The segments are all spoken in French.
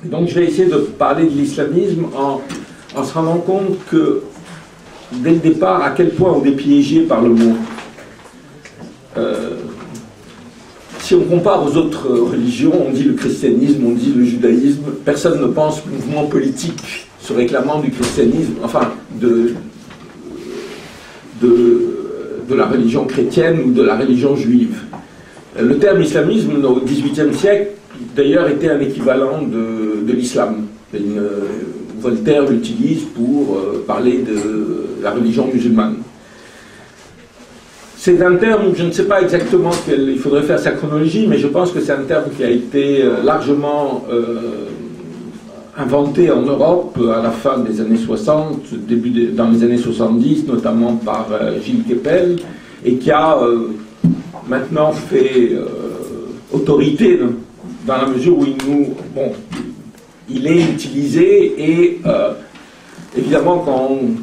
Donc je vais essayer de parler de l'islamisme en se rendant compte que, dès le départ, à quel point on est piégé par le mot. Si on compare aux autres religions, on dit le christianisme, on dit le judaïsme, personne ne pense mouvement politique se réclamant du christianisme, enfin de la religion chrétienne ou de la religion juive. Le terme islamisme au XVIIIe siècle, d'ailleurs, était un équivalent de l'islam. Voltaire l'utilise pour parler de la religion musulmane. C'est un terme, je ne sais pas exactement il faudrait faire sa chronologie, mais je pense que c'est un terme qui a été largement inventé en Europe à la fin des années 60, dans les années 70, notamment par Gilles Kepel, et qui a maintenant fait autorité dans la mesure où il est utilisé et évidemment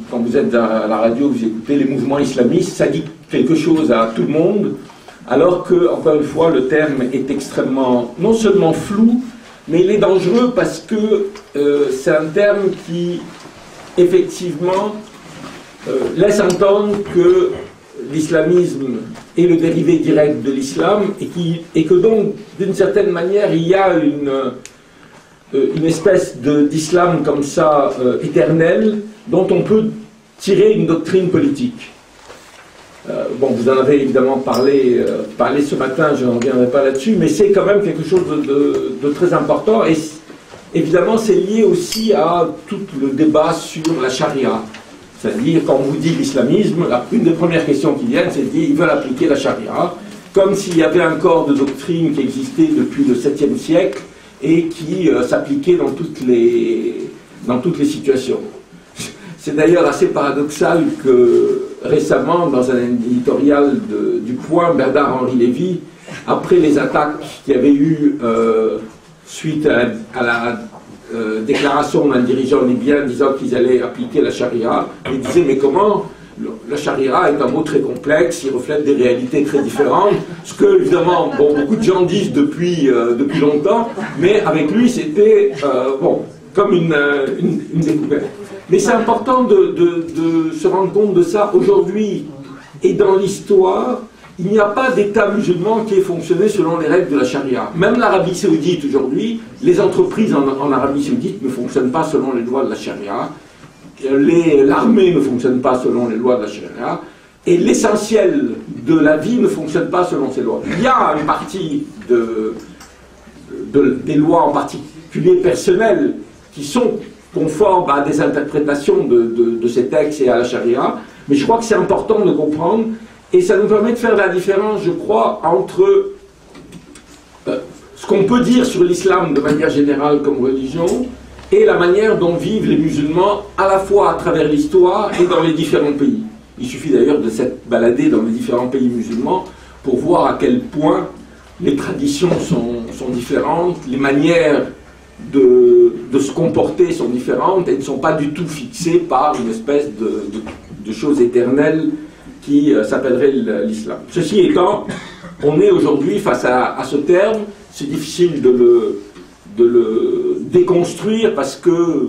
quand vous êtes à la radio, vous écoutez les mouvements islamistes, ça dit quelque chose à tout le monde, alors que, encore une fois, le terme est extrêmement, non seulement flou, mais il est dangereux parce que c'est un terme qui, effectivement, laisse entendre que l'islamisme est le dérivé direct de l'islam et que donc, d'une certaine manière, il y a une espèce d'islam comme ça, éternel, dont on peut tirer une doctrine politique. Vous en avez évidemment parlé ce matin, je n'en reviendrai pas là-dessus, mais c'est quand même quelque chose de très important, et évidemment c'est lié aussi à tout le débat sur la charia. C'est-à-dire, quand on vous dit l'islamisme, une des premières questions qui viennent, c'est de dire qu'ils veulent appliquer la charia, comme s'il y avait un corps de doctrine qui existait depuis le 7e siècle et qui s'appliquait dans toutes les situations. C'est d'ailleurs assez paradoxal que récemment, dans un éditorial du Point, Bernard-Henri Lévy, après les attaques qu'il y avait eu suite à la déclaration d'un dirigeant libyen disant qu'ils allaient appliquer la charia, il disait mais comment? La charia est un mot très complexe, il reflète des réalités très différentes, ce que évidemment beaucoup de gens disent depuis longtemps, mais avec lui c'était comme une découverte. Mais c'est important de se rendre compte de ça. Aujourd'hui et dans l'histoire, il n'y a pas d'État musulman qui ait fonctionné selon les règles de la charia. Même l'Arabie saoudite aujourd'hui, les entreprises en Arabie saoudite ne fonctionnent pas selon les lois de la charia, l'armée ne fonctionne pas selon les lois de la charia, et l'essentiel de la vie ne fonctionne pas selon ces lois. Il y a une partie des lois, en particulier personnelles, qui sont conformes à des interprétations de ces textes et à la charia, mais je crois que c'est important de comprendre, et ça nous permet de faire la différence, je crois, entre ce qu'on peut dire sur l'islam de manière générale comme religion, et la manière dont vivent les musulmans, à la fois à travers l'histoire et dans les différents pays. Il suffit d'ailleurs de s'être baladé dans les différents pays musulmans pour voir à quel point les traditions sont différentes, les manières de se comporter sont différentes et ne sont pas du tout fixées par une espèce de chose éternelle qui s'appellerait l'islam. Ceci étant, on est aujourd'hui face à ce terme, c'est difficile de le déconstruire parce que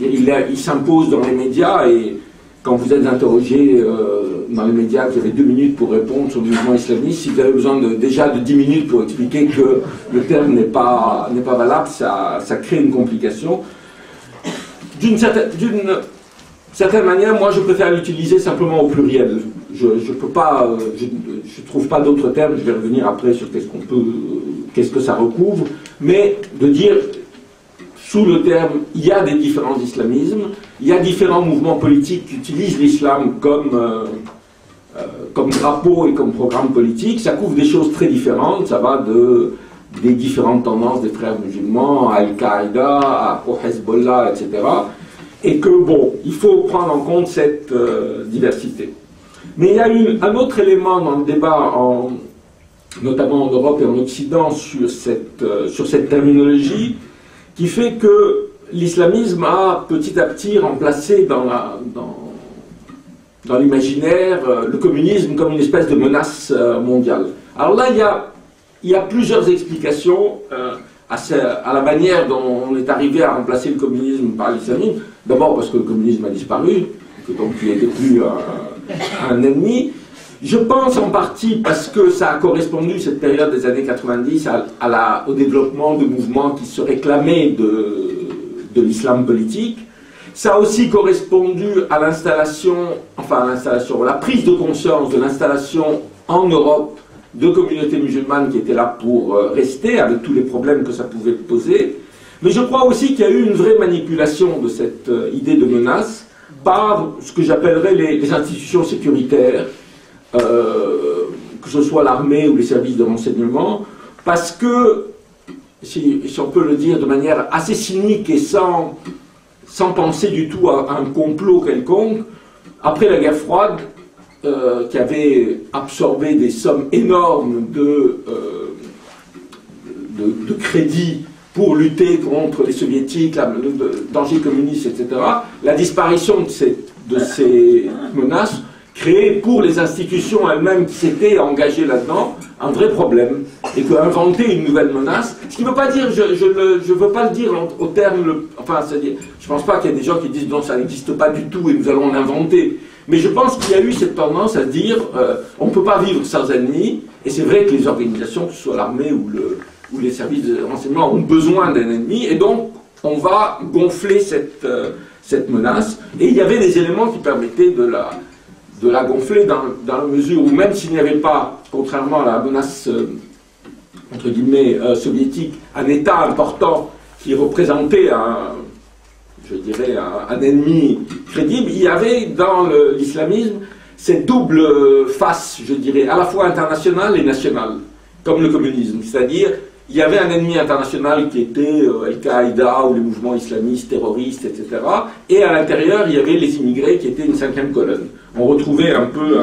il s'impose dans les médias, et quand vous êtes interrogé dans les médias, vous avez 2 minutes pour répondre sur le mouvement islamiste. Si vous avez besoin déjà de 10 minutes pour expliquer que le terme n'est pas valable, ça crée une complication. D'une certaine manière, moi je préfère l'utiliser simplement au pluriel. Je trouve pas d'autres termes, je vais revenir après sur qu'est-ce que ça recouvre, mais de dire, sous le terme, il y a des différents islamismes, il y a différents mouvements politiques qui utilisent l'islam comme drapeau et comme programme politique, ça couvre des choses très différentes, ça va des différentes tendances des frères musulmans, à Al-Qaïda, au Hezbollah, etc. Et que, il faut prendre en compte cette diversité. Mais il y a un autre élément dans le débat, notamment en Europe et en Occident, sur cette terminologie, qui fait que l'islamisme a petit à petit remplacé dans l'imaginaire le communisme comme une espèce de menace mondiale. Alors là, il y a plusieurs explications à la manière dont on est arrivé à remplacer le communisme par l'islamisme, d'abord parce que le communisme a disparu, que donc il n'était plus un ennemi. Je pense en partie parce que ça a correspondu, cette période des années 90, au développement de mouvements qui se réclamaient de l'islam politique. Ça a aussi correspondu à l'installation, la prise de conscience de l'installation en Europe de communautés musulmanes qui étaient là pour rester, avec tous les problèmes que ça pouvait poser. Mais je crois aussi qu'il y a eu une vraie manipulation de cette idée de menace par ce que j'appellerais les institutions sécuritaires, que ce soit l'armée ou les services de renseignement, parce que, si on peut le dire de manière assez cynique et sans penser du tout à un complot quelconque, après la guerre froide, qui avait absorbé des sommes énormes de crédits pour lutter contre les soviétiques, le danger communiste, etc., la disparition de ces menaces créait pour les institutions elles-mêmes qui s'étaient engagées là-dedans un vrai problème, et qu'inventer une nouvelle menace, ce qui ne veut pas dire, je ne veux pas le dire au terme, c'est-à-dire, je ne pense pas qu'il y ait des gens qui disent non, ça n'existe pas du tout et nous allons l'inventer, mais je pense qu'il y a eu cette tendance à dire on ne peut pas vivre sans ennemis, et c'est vrai que les organisations, que ce soit l'armée ou les services de renseignement, ont besoin d'un ennemi, et donc on va gonfler cette menace, et il y avait des éléments qui permettaient de la gonfler dans la mesure où, même s'il n'y avait pas, contrairement à la menace entre guillemets soviétique, un État important qui représentait un ennemi crédible, il y avait dans l'islamisme cette double face, je dirais, à la fois internationale et nationale, comme le communisme, c'est-à-dire il y avait un ennemi international qui était Al-Qaïda ou les mouvements islamistes, terroristes, etc. Et à l'intérieur, il y avait les immigrés qui étaient une cinquième colonne. On retrouvait un peu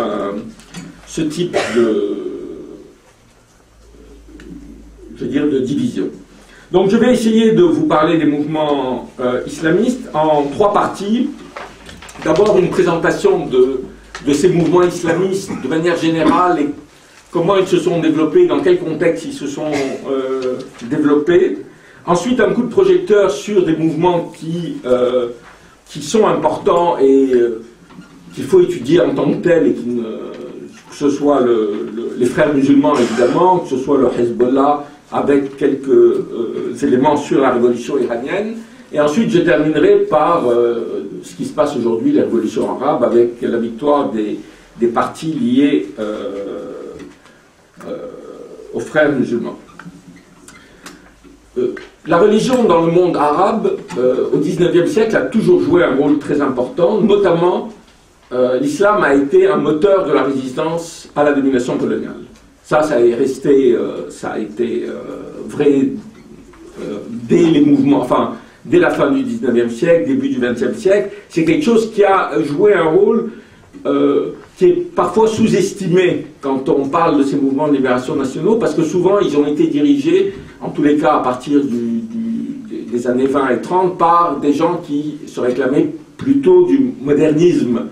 ce type de division. Donc je vais essayer de vous parler des mouvements islamistes en trois parties. D'abord une présentation de ces mouvements islamistes de manière générale et comment ils se sont développés, dans quel contexte ils se sont développés. Ensuite, un coup de projecteur sur des mouvements qui sont importants et qu'il faut étudier en tant que tels, et que ce soit les frères musulmans, évidemment, que ce soit le Hezbollah, avec quelques éléments sur la révolution iranienne. Et ensuite, je terminerai par ce qui se passe aujourd'hui, la révolution arabe, avec la victoire des partis liés aux frères musulmans. La religion dans le monde arabe au XIXe siècle a toujours joué un rôle très important, notamment l'islam a été un moteur de la résistance à la domination coloniale. Ça a été vrai dès les mouvements, dès la fin du XIXe siècle, début du XXe siècle. C'est quelque chose qui a joué un rôle qui est parfois sous-estimé quand on parle de ces mouvements de libération nationaux, parce que souvent ils ont été dirigés, en tous les cas à partir des années 20 et 30, par des gens qui se réclamaient plutôt du modernisme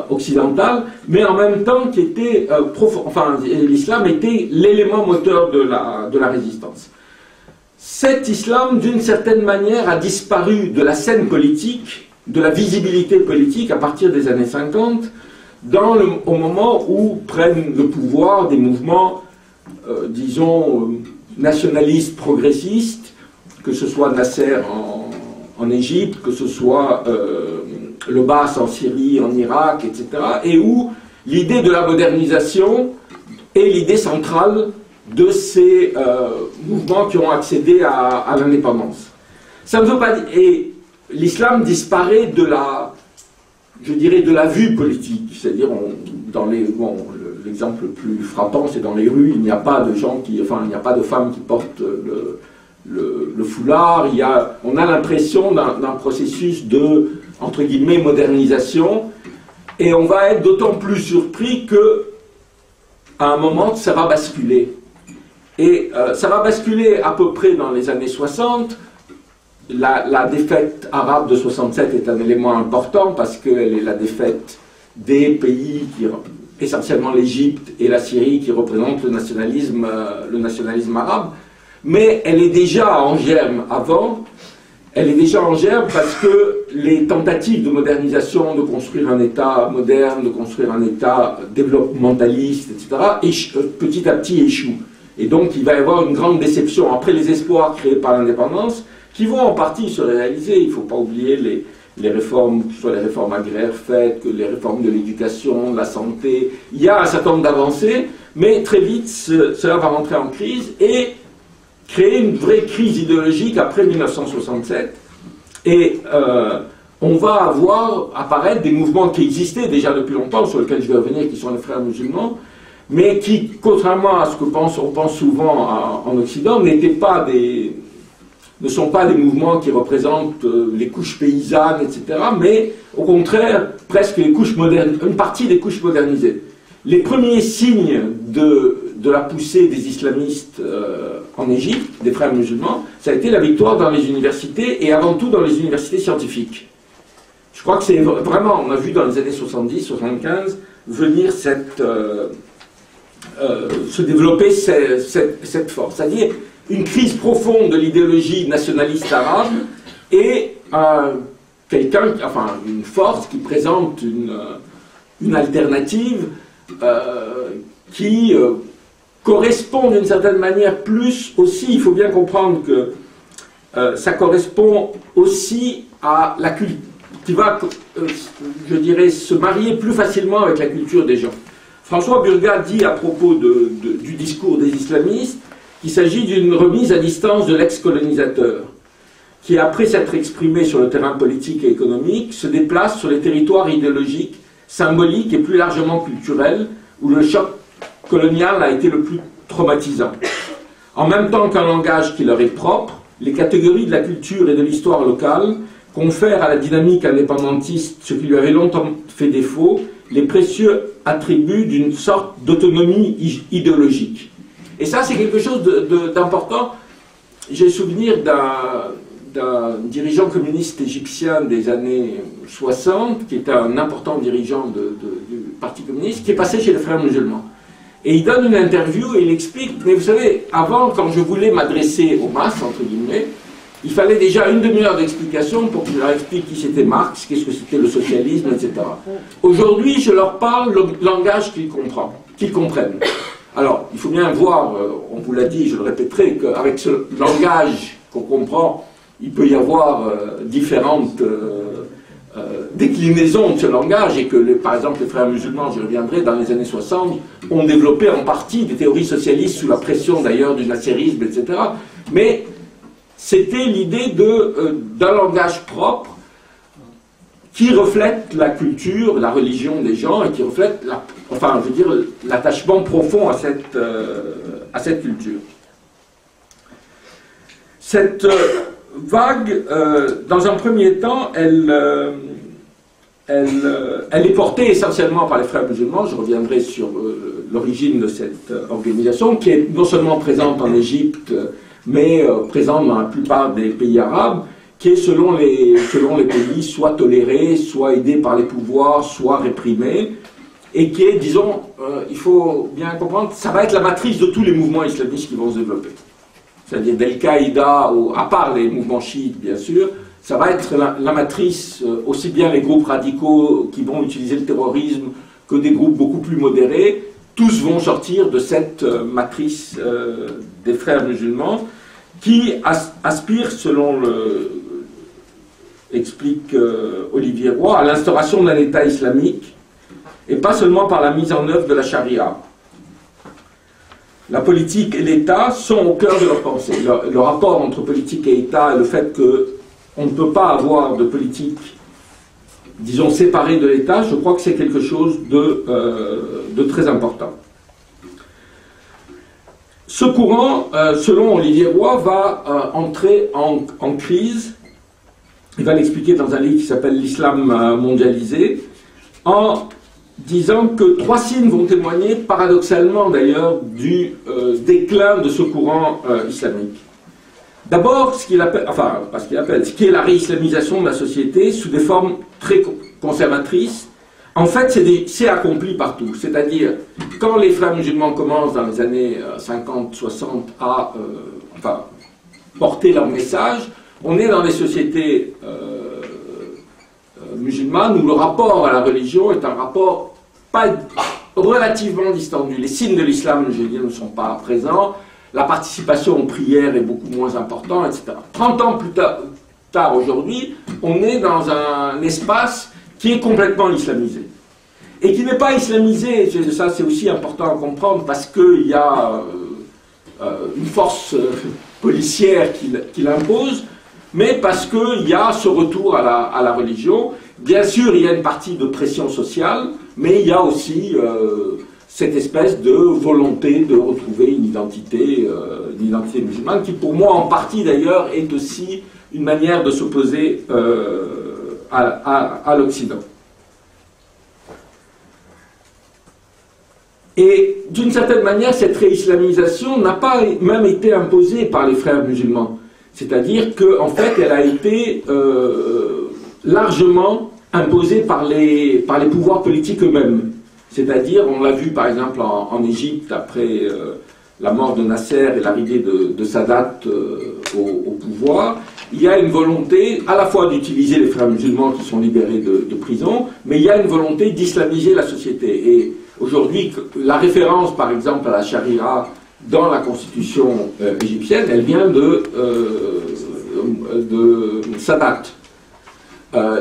occidental, mais en même temps qui était l'islam était l'élément moteur de la résistance. Cet islam, d'une certaine manière, a disparu de la scène politique, de la visibilité politique à partir des années 50, au moment où prennent le pouvoir des mouvements, nationalistes, progressistes, que ce soit Nasser en Égypte, que ce soit le Baas en Syrie, en Irak, etc., et où l'idée de la modernisation est l'idée centrale de ces mouvements qui ont accédé à l'indépendance. Ça ne veut pas dire... Et l'islam disparaît de la vue politique, c'est-à-dire l'exemple le plus frappant, c'est dans les rues, il n'y a pas de il n'y a pas de femmes qui portent le foulard, on a l'impression d'un processus de, entre guillemets, modernisation, et on va être d'autant plus surpris que à un moment ça va basculer. Et ça va basculer à peu près dans les années 60. La défaite arabe de 67 est un élément important parce qu'elle est la défaite des pays, essentiellement l'Égypte et la Syrie, qui représentent le nationalisme arabe. mais elle est déjà en germe avant. Elle est déjà en germe parce que les tentatives de modernisation, de construire un État moderne, de construire un État développementaliste, etc., petit à petit échouent. Et donc il va y avoir une grande déception après les espoirs créés par l'indépendance, qui vont en partie se réaliser. Il ne faut pas oublier les réformes, que ce soit les réformes agraires faites, que les réformes de l'éducation, de la santé. Il y a un certain nombre d'avancées, mais très vite cela va rentrer en crise et créer une vraie crise idéologique après 1967. Et on va avoir apparaître des mouvements qui existaient déjà depuis longtemps, sur lesquels je vais revenir, qui sont les frères musulmans, mais qui, contrairement à ce qu'on pense souvent en Occident, ne sont pas des mouvements qui représentent les couches paysannes, etc., mais au contraire, presque les couches modernes, une partie des couches modernisées. Les premiers signes de la poussée des islamistes en Égypte, des frères musulmans, ça a été la victoire dans les universités, et avant tout dans les universités scientifiques. Je crois que c'est vraiment, on a vu dans les années 70, 75, venir se développer cette force, c'est-à-dire une crise profonde de l'idéologie nationaliste arabe et une force qui présente une alternative qui correspond d'une certaine manière plus aussi, il faut bien comprendre que ça correspond aussi à la culture, qui va, je dirais, se marier plus facilement avec la culture des gens. François Burgat dit à propos du discours des islamistes qu'il s'agit d'une remise à distance de l'ex-colonisateur, qui après s'être exprimé sur le terrain politique et économique, se déplace sur les territoires idéologiques, symboliques et plus largement culturels, où le choc colonial a été le plus traumatisant. En même temps qu'un langage qui leur est propre, les catégories de la culture et de l'histoire locale confèrent à la dynamique indépendantiste ce qui lui avait longtemps fait défaut, les précieux attributs d'une sorte d'autonomie idéologique. Et ça, c'est quelque chose d'important. J'ai souvenir d'un dirigeant communiste égyptien des années 60, qui était un important dirigeant du Parti communiste, qui est passé chez les frères musulmans. Et il donne une interview et il explique, mais vous savez, avant, quand je voulais m'adresser aux masses, entre guillemets, il fallait déjà une demi-heure d'explication pour que je leur explique qui c'était Marx, qu'est-ce que c'était le socialisme, etc. Aujourd'hui, je leur parle le langage qu'ils comprennent. Alors, il faut bien voir, on vous l'a dit, je le répéterai, qu'avec ce langage qu'on comprend, il peut y avoir différentes déclinaisons de ce langage, et que, par exemple, les frères musulmans, je reviendrai, dans les années 60, ont développé en partie des théories socialistes, sous la pression d'ailleurs du nasserisme, etc. Mais c'était l'idée d'un langage propre qui reflète la culture, la religion des gens, et qui reflète, l'attachement profond à cette culture. Cette vague, dans un premier temps, elle est portée essentiellement par les frères musulmans. Je reviendrai sur l'origine de cette organisation, qui est non seulement présente en Égypte, mais présente dans la plupart des pays arabes, qui est selon les pays soit tolérée, soit aidée par les pouvoirs, soit réprimée, et qui est, disons, il faut bien comprendre, ça va être la matrice de tous les mouvements islamistes qui vont se développer. C'est-à-dire d'Al-Qaïda, à part les mouvements chiites, bien sûr, ça va être la matrice, aussi bien les groupes radicaux qui vont utiliser le terrorisme que des groupes beaucoup plus modérés, tous vont sortir de cette matrice des frères musulmans qui aspirent, selon explique Olivier Roy, à l'instauration d'un État islamique, et pas seulement par la mise en œuvre de la charia. La politique et l'État sont au cœur de leur pensée. Le rapport entre politique et État et le fait qu'on ne peut pas avoir de politique, disons, séparée de l'État, je crois que c'est quelque chose de très important. Ce courant, selon Olivier Roy, va entrer en crise. Il va l'expliquer dans un livre qui s'appelle L'Islam mondialisé, en disant que trois signes vont témoigner, paradoxalement d'ailleurs, du déclin de ce courant islamique. D'abord, ce qui est la réislamisation de la société sous des formes très conservatrices, En fait, c'est accompli partout. C'est-à-dire, quand les frères musulmans commencent dans les années 50-60 à porter leur message, on est dans les sociétés musulmanes où le rapport à la religion est un rapport relativement distendu. Les signes de l'islam, je veux dire, ne sont pas présents. La participation aux prières est beaucoup moins importante, etc. 30 ans plus tard aujourd'hui, on est dans un espace qui est complètement islamisé. Et qui n'est pas islamisé, ça c'est aussi important à comprendre, parce qu'il y a une force policière qui l'impose, mais parce qu'il y a ce retour à la religion. Bien sûr, il y a une partie de pression sociale, mais il y a aussi cette espèce de volonté de retrouver une identité musulmane, qui pour moi, en partie d'ailleurs, est aussi une manière de s'opposer à l'Occident. Et d'une certaine manière, cette réislamisation n'a pas même été imposée par les frères musulmans. C'est-à-dire qu'en fait, elle a été largement imposée par les pouvoirs politiques eux-mêmes. C'est-à-dire, on l'a vu par exemple en Égypte, après la mort de Nasser et l'arrivée de Sadat au pouvoir, il y a une volonté à la fois d'utiliser les frères musulmans qui sont libérés de prison, mais il y a une volonté d'islamiser la société. Et aujourd'hui, la référence par exemple à la charia dans la constitution égyptienne, elle vient de Sadat.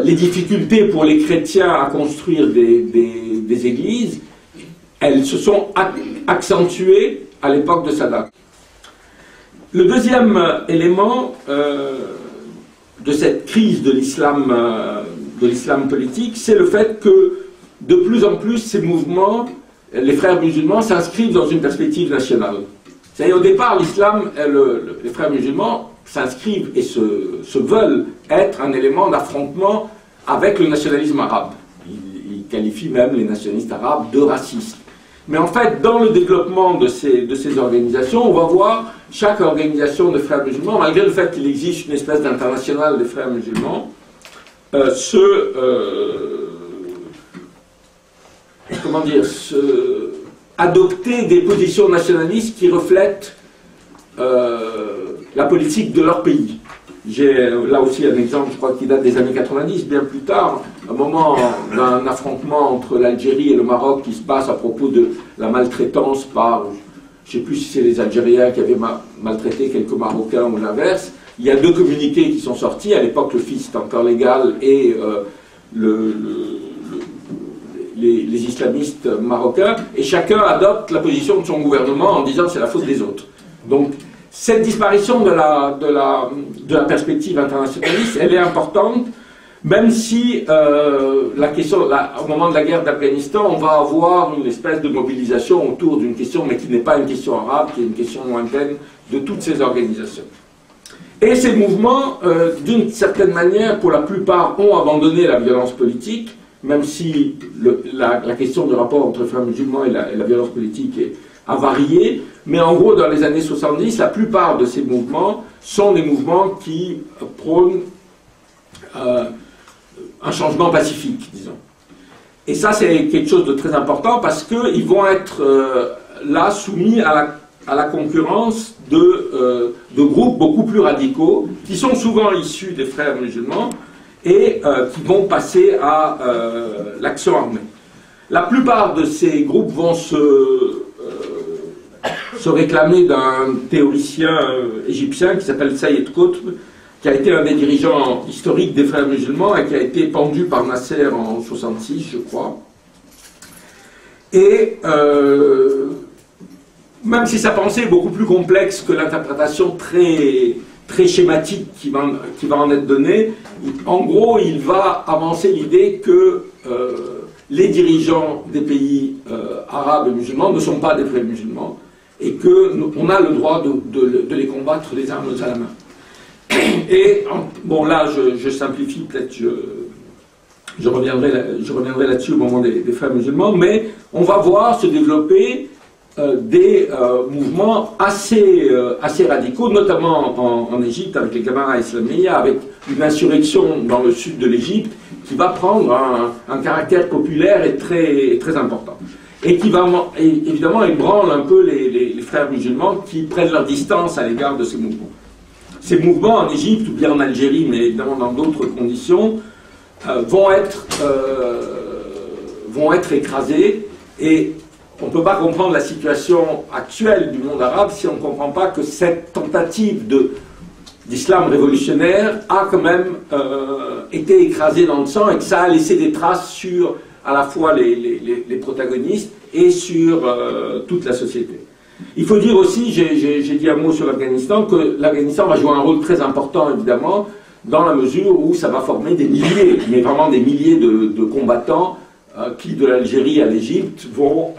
Les difficultés pour les chrétiens à construire des églises, elles se sont accentuées à l'époque de Sadat. Le deuxième élément de cette crise de l'islam politique, c'est le fait que de plus en plus ces mouvements, les frères musulmans, s'inscrivent dans une perspective nationale. C'est-à-dire au départ, l'islam, les frères musulmans s'inscrivent et se veulent être un élément d'affrontement avec le nationalisme arabe. Ils qualifient même les nationalistes arabes de racistes. Mais en fait, dans le développement de ces organisations, on va voir chaque organisation de frères musulmans, malgré le fait qu'il existe une espèce d'international des frères musulmans, adopter des positions nationalistes qui reflètent la politique de leur pays. J'ai là aussi un exemple, je crois, qui date des années 90, bien plus tard, un moment d'un affrontement entre l'Algérie et le Maroc qui se passe à propos de la maltraitance par, je ne sais plus si c'est les Algériens qui avaient maltraité quelques Marocains ou l'inverse. Il y a deux communiqués qui sont sortis, à l'époque le fils est encore légal et les islamistes marocains, et chacun adopte la position de son gouvernement en disant c'est la faute des autres. Donc cette disparition de la perspective internationaliste, elle est importante, même si au moment de la guerre d'Afghanistan, on va avoir une espèce de mobilisation autour d'une question, mais qui n'est pas une question arabe, qui est une question lointaine de toutes ces organisations. Et ces mouvements, d'une certaine manière, pour la plupart, ont abandonné la violence politique, même si la question du rapport entre frères musulmans et la violence politique a varié, mais en gros, dans les années 70, la plupart de ces mouvements sont des mouvements qui prônent un changement pacifique, disons. Et ça, c'est quelque chose de très important parce qu'ils vont être là soumis à la concurrence de groupes beaucoup plus radicaux, qui sont souvent issus des frères musulmans, et qui vont passer à l'action armée. La plupart de ces groupes vont se réclamer d'un théoricien égyptien qui s'appelle Saïd Qutb, qui a été un des dirigeants historiques des frères musulmans et qui a été pendu par Nasser en 66, je crois. Et même si sa pensée est beaucoup plus complexe que l'interprétation très schématique qui va en être donnée, en gros, il va avancer l'idée que les dirigeants des pays arabes et musulmans ne sont pas des frères musulmans et qu'on a le droit de les combattre les armes à la main. Et, bon là je simplifie, peut-être je reviendrai là-dessus au moment des frères musulmans, mais on va voir se développer des mouvements assez radicaux, notamment en Égypte avec les Gamara Islamiyya, avec d'une insurrection dans le sud de l'Égypte qui va prendre un caractère populaire et très important. Et qui va évidemment ébranle un peu les frères musulmans qui prennent leur distance à l'égard de ces mouvements. Ces mouvements en Égypte ou bien en Algérie, mais évidemment dans d'autres conditions, vont être écrasés, et on ne peut pas comprendre la situation actuelle du monde arabe si on ne comprend pas que cette tentative d'islam révolutionnaire a quand même été écrasée dans le sang et que ça a laissé des traces sur à la fois les protagonistes et sur toute la société. Il faut dire aussi, j'ai dit un mot sur l'Afghanistan, que l'Afghanistan va jouer un rôle très important évidemment dans la mesure où ça va former des milliers, mais vraiment des milliers de combattants qui, de l'Algérie à l'Égypte, vont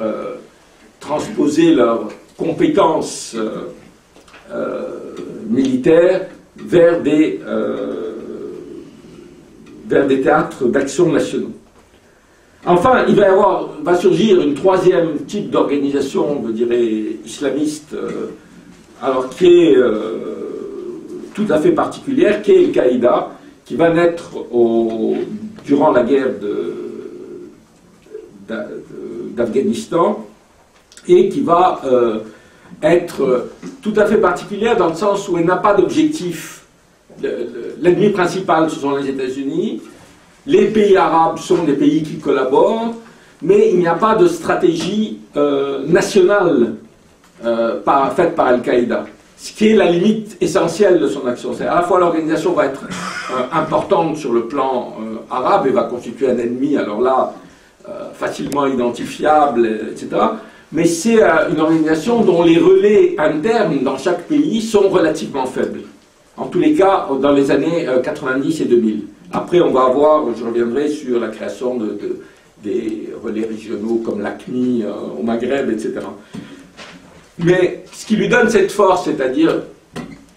transposer leurs compétences militaires vers des théâtres d'action nationaux. Enfin, il va surgir une troisième type d'organisation, je dirais, islamiste, alors qui est tout à fait particulière, qui est Al-Qaïda, qui va naître durant la guerre d'Afghanistan, et qui va être tout à fait particulière dans le sens où elle n'a pas d'objectif. L'ennemi principal, ce sont les États-Unis. Les pays arabes sont des pays qui collaborent, mais il n'y a pas de stratégie nationale faite par Al-Qaïda, ce qui est la limite essentielle de son action. C'est à la fois l'organisation va être importante sur le plan arabe et va constituer un ennemi, alors là, facilement identifiable, etc. Mais c'est une organisation dont les relais internes dans chaque pays sont relativement faibles. En tous les cas, dans les années 90 et 2000. Après, on va avoir, je reviendrai sur la création des relais régionaux comme l'ACMI au Maghreb, etc. Mais ce qui lui donne cette force, c'est-à-dire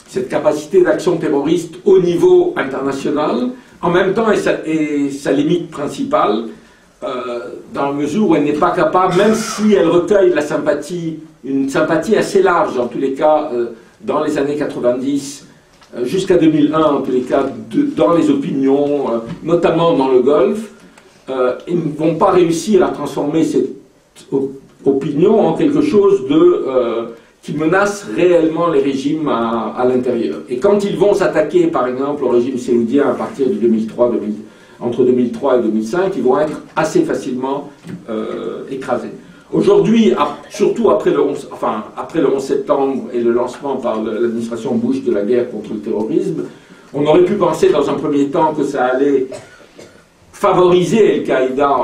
cette capacité d'action terroriste au niveau international, en même temps est sa limite principale, dans la mesure où elle n'est pas capable, même si elle recueille la sympathie, une sympathie assez large, en tous les cas, dans les années 90, jusqu'à 2001, en tous les cas, dans les opinions, notamment dans le Golfe, ils ne vont pas réussir à transformer cette opinion en quelque chose qui menace réellement les régimes à l'intérieur. Et quand ils vont s'attaquer, par exemple, au régime saoudien à partir de entre 2003 et 2005, ils vont être assez facilement écrasés. Aujourd'hui, surtout après le 11 septembre et le lancement par l'administration Bush de la guerre contre le terrorisme, on aurait pu penser dans un premier temps que ça allait favoriser Al-Qaïda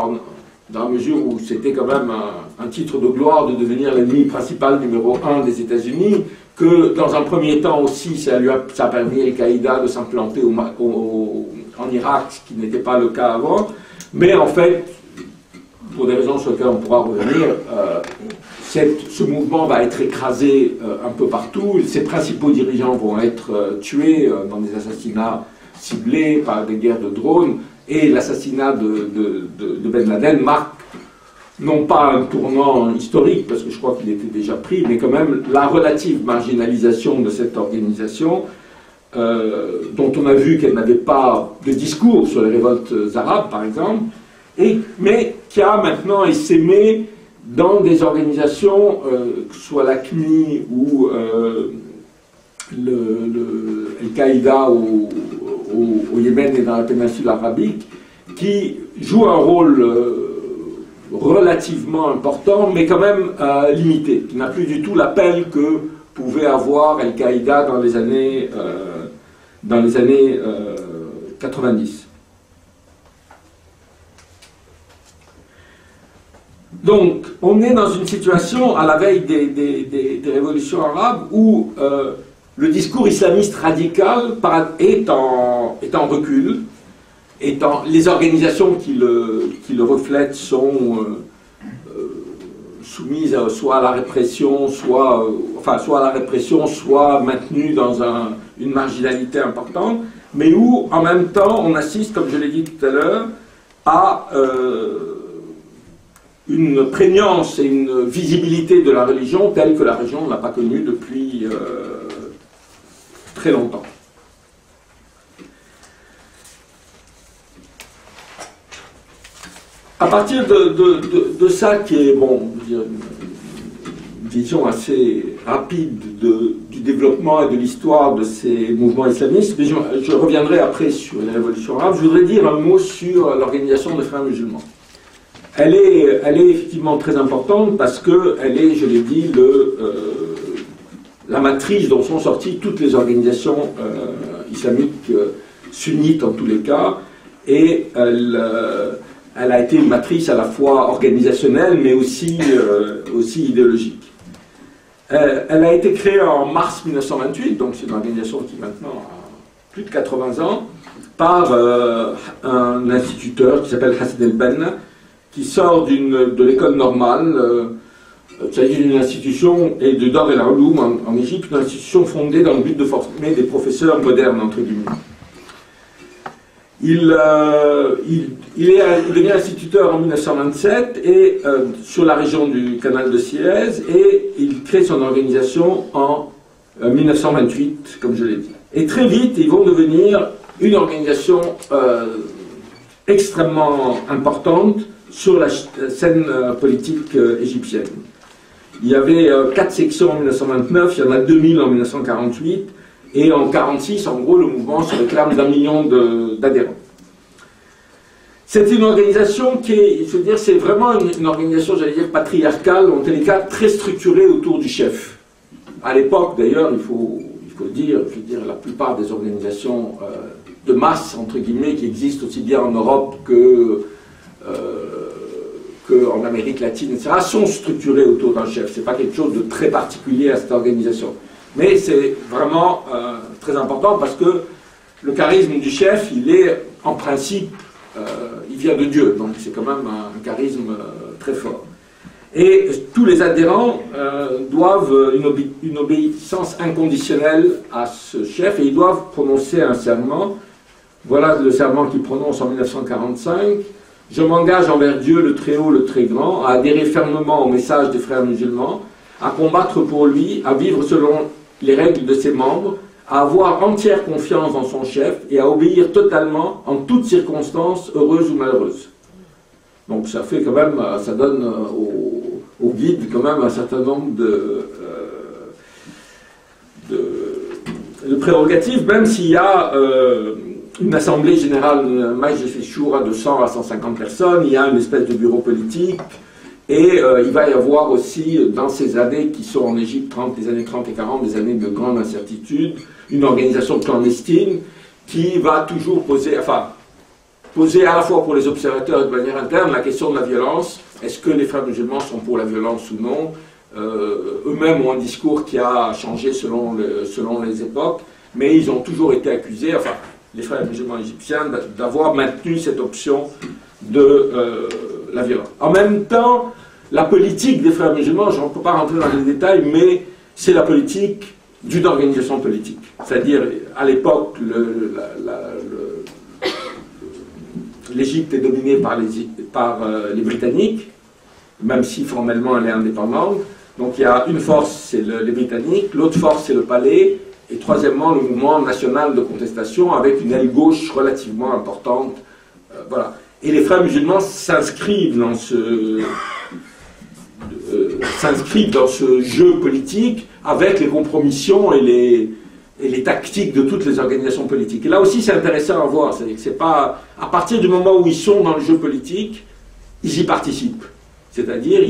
dans la mesure où c'était quand même un titre de gloire de devenir l'ennemi principal numéro 1 des États-Unis, que dans un premier temps aussi ça a permis à Al-Qaïda de s'implanter en Irak, ce qui n'était pas le cas avant, mais en fait, pour des raisons sur lesquelles on pourra revenir, ce mouvement va être écrasé un peu partout, ses principaux dirigeants vont être tués dans des assassinats ciblés par des guerres de drones, et l'assassinat de Ben Laden marque non pas un tournant historique, parce que je crois qu'il était déjà pris, mais quand même la relative marginalisation de cette organisation, dont on a vu qu'elle n'avait pas de discours sur les révoltes arabes, par exemple, mais qui a maintenant essaimé dans des organisations, que ce soit l'ACMI ou Al-Qaïda au Yémen et dans la péninsule arabique, qui jouent un rôle relativement important, mais quand même limité, qui n'a plus du tout l'appel que pouvait avoir Al-Qaïda dans les années 90. Donc, on est dans une situation à la veille des révolutions arabes où le discours islamiste radical est en recul, les organisations qui le reflètent sont soumises soit à la répression, soit maintenues dans une marginalité importante, mais où en même temps on assiste, comme je l'ai dit tout à l'heure, à une prégnance et une visibilité de la religion telle que la région ne l'a pas connue depuis très longtemps. À partir de ça, qui est, bon, une vision assez rapide du développement et de l'histoire de ces mouvements islamistes, mais je reviendrai après sur la révolution arabe, je voudrais dire un mot sur l'organisation des frères musulmans. Elle est effectivement très importante parce qu'elle est, je l'ai dit, la matrice dont sont sorties toutes les organisations islamiques sunnites en tous les cas, et elle a été une matrice à la fois organisationnelle mais aussi idéologique. Elle a été créée en mars 1928, donc c'est une organisation qui maintenant a plus de 80 ans, par un instituteur qui s'appelle Hassan el-Banna, qui sort de l'école normale. Il s'agit d'une institution, et de Dar el-Ouloum en Égypte, une institution fondée dans le but de former des professeurs modernes, entre guillemets. Il devient instituteur en 1927 et, sur la région du canal de Suez, et il crée son organisation en 1928, comme je l'ai dit. Et très vite, ils vont devenir une organisation extrêmement importante sur la scène politique égyptienne. Il y avait 4 sections en 1929, il y en a 2000 en 1948, et en 1946, en gros, le mouvement se réclame d'1 million d'adhérents. C'est une organisation qui est, je veux dire, c'est vraiment une organisation, j'allais dire, patriarcale, en tous les cas, très structurée autour du chef. À l'époque, d'ailleurs, il faut le dire, je veux dire, la plupart des organisations de masse, entre guillemets, qui existent aussi bien en Europe qu'en Amérique latine, etc., sont structurées autour d'un chef. Ce n'est pas quelque chose de très particulier à cette organisation. Mais c'est vraiment très important parce que le charisme du chef, il est, en principe, il vient de Dieu. Donc c'est quand même un charisme très fort. Et tous les adhérents doivent une obéissance inconditionnelle à ce chef, et ils doivent prononcer un serment. Voilà le serment qu'ils prononcent en 1945. Je m'engage envers Dieu, le Très-Haut, le Très-Grand, à adhérer fermement au message des frères musulmans, à combattre pour lui, à vivre selon les règles de ses membres, à avoir entière confiance dans son chef et à obéir totalement en toutes circonstances, heureuses ou malheureuses. Donc ça fait quand même, ça donne au guide quand même un certain nombre de prérogatives, même s'il y a une assemblée générale, un majlis shura de 100 à 150 personnes, il y a une espèce de bureau politique, et il va y avoir aussi, dans ces années qui sont en Égypte, les années 30 et 40, des années de grande incertitude, une organisation clandestine qui va toujours poser à la fois pour les observateurs et de manière interne la question de la violence. Est-ce que les frères musulmans sont pour la violence ou non? Eux-mêmes ont un discours qui a changé selon les époques, mais ils ont toujours été accusés, les frères musulmans égyptiens, d'avoir maintenu cette option de la violence. En même temps, la politique des frères musulmans, je ne peux pas rentrer dans les détails, mais c'est la politique d'une organisation politique. C'est-à-dire, à l'époque, l'Égypte est dominée par les Britanniques, même si formellement elle est indépendante. Donc il y a une force, c'est les Britanniques, l'autre force, c'est le palais, et troisièmement, le mouvement national de contestation, avec une aile gauche relativement importante. Voilà. Et les frères musulmans s'inscrivent dans ce jeu politique avec les compromissions et les tactiques de toutes les organisations politiques. Et là aussi, c'est intéressant à voir. C'est-à-dire que c'est pas à partir du moment où ils sont dans le jeu politique, ils y participent. C'est-à-dire,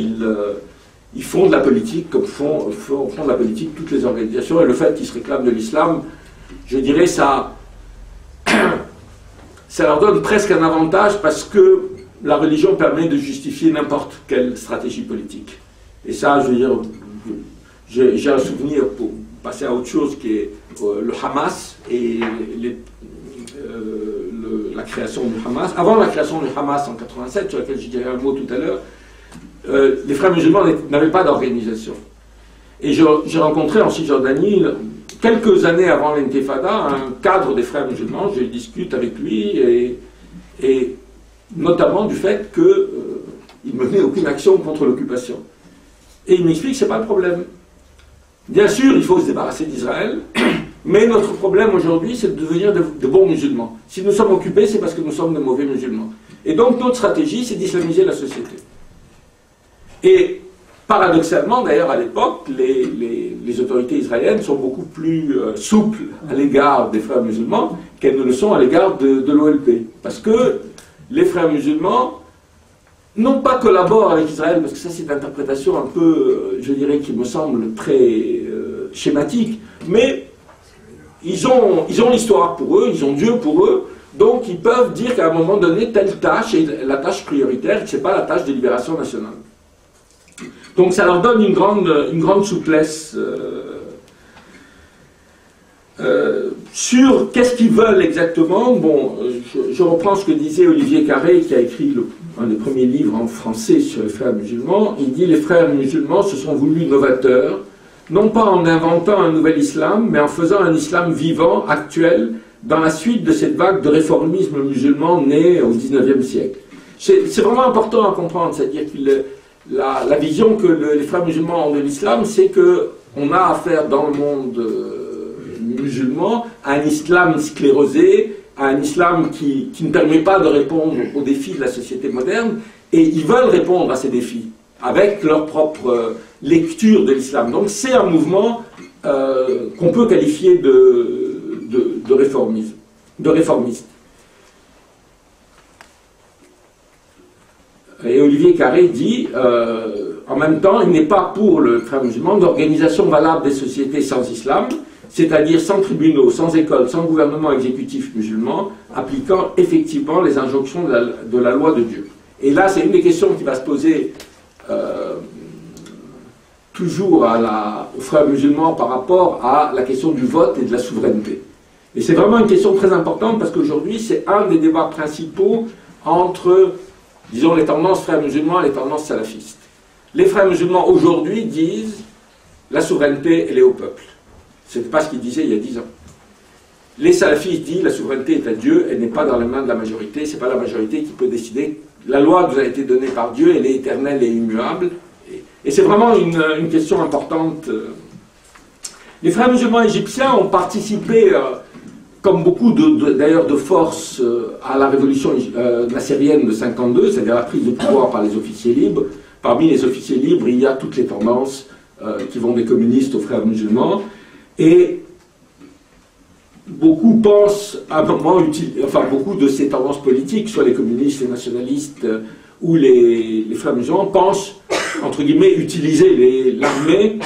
ils font de la politique comme font de la politique toutes les organisations. Et le fait qu'ils se réclament de l'islam, je dirais, ça leur donne presque un avantage parce que la religion permet de justifier n'importe quelle stratégie politique. Et ça, je veux dire, j'ai un souvenir, pour passer à autre chose, qui est le Hamas et la création du Hamas. Avant la création du Hamas en 1987, sur laquelle je dirais un mot tout à l'heure, les frères musulmans n'avaient pas d'organisation. Et j'ai rencontré en Cisjordanie, quelques années avant l'intifada, un cadre des frères musulmans. Je discute avec lui, et notamment du fait qu'il ne menait aucune action contre l'occupation. Et il m'explique que ce n'est pas le problème. Bien sûr, il faut se débarrasser d'Israël, mais notre problème aujourd'hui, c'est de devenir de bons musulmans. Si nous sommes occupés, c'est parce que nous sommes de mauvais musulmans. Et donc notre stratégie, c'est d'islamiser la société. Et paradoxalement, d'ailleurs, à l'époque, les autorités israéliennes sont beaucoup plus souples à l'égard des frères musulmans qu'elles ne le sont à l'égard de l'OLP. Parce que les frères musulmans, non pas collaborent avec Israël, parce que ça c'est une interprétation un peu, je dirais, qui me semble très schématique, mais ils ont l'histoire pour eux, ils ont Dieu pour eux, donc ils peuvent dire qu'à un moment donné, telle tâche est la tâche prioritaire, que ce n'est pas la tâche de libération nationale. Donc ça leur donne une grande souplesse sur qu'est-ce qu'ils veulent exactement. Bon, je reprends ce que disait Olivier Carré, qui a écrit un des premiers livres en français sur les frères musulmans. Il dit: les frères musulmans se sont voulus novateurs, non pas en inventant un nouvel islam, mais en faisant un islam vivant, actuel, dans la suite de cette vague de réformisme musulman née au XIXe siècle. C'est vraiment important à comprendre, c'est-à-dire que la vision que les frères musulmans ont de l'islam, c'est qu'on a affaire dans le monde musulman à un islam sclérosé, à un islam qui ne permet pas de répondre aux défis de la société moderne, et ils veulent répondre à ces défis avec leur propre lecture de l'islam. Donc c'est un mouvement qu'on peut qualifier de réformiste. Et Olivier Carré dit, en même temps, il n'est pas pour le frère musulman d'organisation valable des sociétés sans islam, c'est-à-dire sans tribunaux, sans écoles, sans gouvernement exécutif musulman, appliquant effectivement les injonctions de la loi de Dieu. Et là, c'est une des questions qui va se poser toujours aux frères musulmans par rapport à la question du vote et de la souveraineté. Et c'est vraiment une question très importante parce qu'aujourd'hui, c'est un des débats principaux entre, disons, les tendances frères musulmans et les tendances salafistes. Les frères musulmans aujourd'hui disent la souveraineté, elle est au peuple. Ce n'est pas ce qu'ils disaient il y a 10 ans. Les salafistes disent la souveraineté est à Dieu, elle n'est pas dans les mains de la majorité, ce n'est pas la majorité qui peut décider. La loi nous a été donnée par Dieu, elle est éternelle et immuable. Et c'est vraiment une question importante. Les frères musulmans égyptiens ont participé, comme beaucoup d'ailleurs de forces, à la révolution nassérienne de 52, c'est-à-dire la prise de pouvoir par les officiers libres. Parmi les officiers libres, il y a toutes les tendances qui vont des communistes aux frères musulmans. Et beaucoup pensent, à un moment, beaucoup de ces tendances politiques, soit les communistes, les nationalistes ou les frères musulmans, pensent, entre guillemets, utiliser l'armée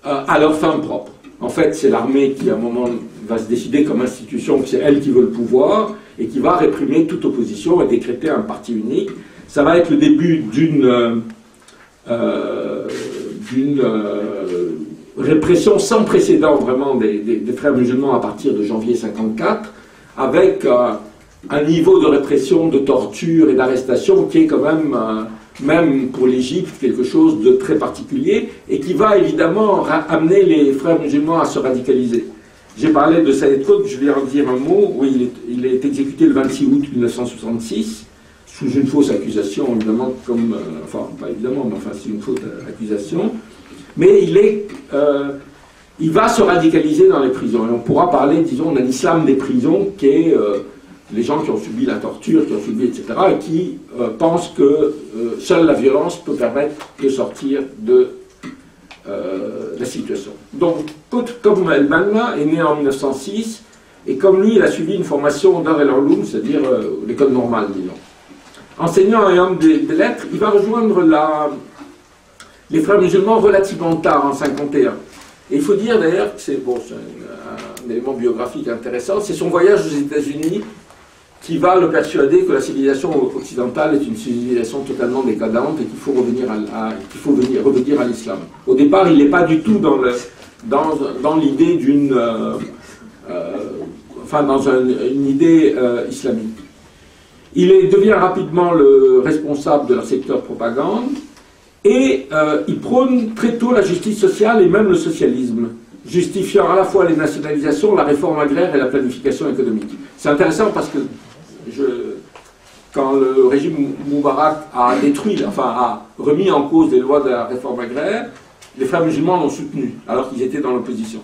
à leur fin propre. En fait, c'est l'armée qui, à un moment, va se décider comme institution que c'est elle qui veut le pouvoir et qui va réprimer toute opposition et décréter un parti unique. Ça va être le début d'une répression sans précédent vraiment des frères musulmans à partir de janvier 54, avec un niveau de répression, de torture et d'arrestation qui est quand même pour l'Égypte, quelque chose de très particulier et qui va évidemment amener les frères musulmans à se radicaliser. J'ai parlé de Saïd Qutb, je vais en dire un mot. Oui, il est exécuté le 26 août 1966 sous une fausse accusation, évidemment, enfin, pas évidemment, mais enfin, c'est une fausse accusation. Mais il va se radicaliser dans les prisons. Et on pourra parler, disons, d'un islam des prisons qui est les gens qui ont subi la torture, qui ont subi, etc., et qui pensent que seule la violence peut permettre de sortir de la situation. Donc, comme El-Banna est né en 1906, et comme lui, il a suivi une formation Dar el-Ulum, c'est-à-dire l'école normale, disons. Enseignant et homme des lettres, il va rejoindre les frères musulmans relativement tard, en 51. Et il faut dire d'ailleurs que c'est un élément biographique intéressant, c'est son voyage aux États-Unis qui va le persuader que la civilisation occidentale est une civilisation totalement décadente et qu'il faut revenir à l'islam. Au départ, il n'est pas du tout dans l'idée une idée islamique. Il devient rapidement le responsable de leur secteur propagande et il prône très tôt la justice sociale et même le socialisme, justifiant à la fois les nationalisations, la réforme agraire et la planification économique. C'est intéressant parce que quand le régime Moubarak a remis en cause les lois de la réforme agraire, les frères musulmans l'ont soutenu, alors qu'ils étaient dans l'opposition.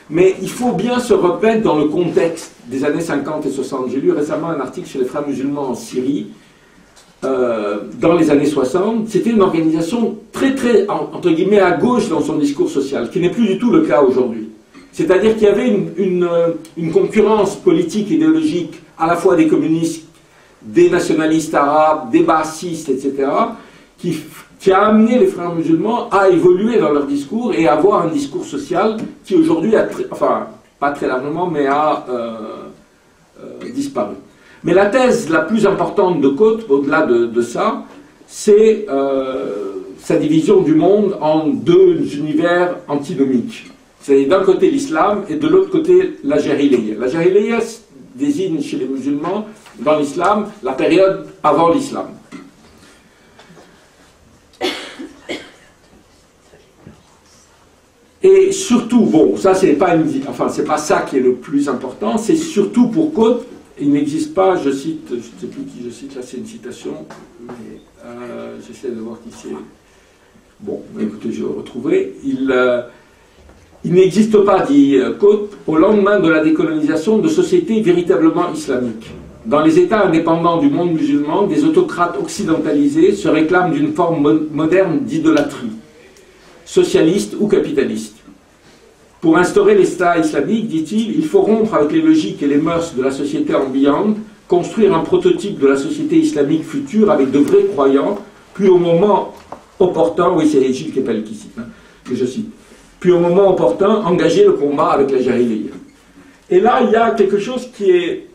Mais il faut bien se remettre dans le contexte des années 50 et 60. J'ai lu récemment un article sur les frères musulmans en Syrie, dans les années 60, c'était une organisation très, entre guillemets, à gauche dans son discours social, ce qui n'est plus du tout le cas aujourd'hui. C'est-à-dire qu'il y avait une concurrence politique, idéologique, à la fois des communistes, des nationalistes arabes, des baassistes, etc., qui a amené les frères musulmans à évoluer dans leur discours et à avoir un discours social qui aujourd'hui a, enfin, pas très largement, mais a disparu. Mais la thèse la plus importante de Qutb, au-delà de ça, c'est sa division du monde en deux univers antinomiques. C'est d'un côté l'islam et de l'autre côté la jahiliya. La jahiliya désigne chez les musulmans, dans l'islam, la période avant l'islam. Et surtout, bon, ça c'est pas ça qui est le plus important, c'est surtout pour Qutb, il n'existe pas, je cite, je ne sais plus qui je cite, là c'est une citation, mais j'essaie de voir qui c'est. Bon, écoutez, je vais retrouver. Il n'existe pas, dit Qutb, au lendemain de la décolonisation, de sociétés véritablement islamiques. Dans les États indépendants du monde musulman, des autocrates occidentalisés se réclament d'une forme moderne d'idolâtrie, socialiste ou capitaliste. Pour instaurer l'État islamique, dit-il, il faut rompre avec les logiques et les mœurs de la société ambiante, construire un prototype de la société islamique future avec de vrais croyants, puis au moment opportun, oui c'est Gilles Kepel qui cite, que je cite, puis au moment opportun, engager le combat avec la jahiliya. Et là, il y a quelque chose qui est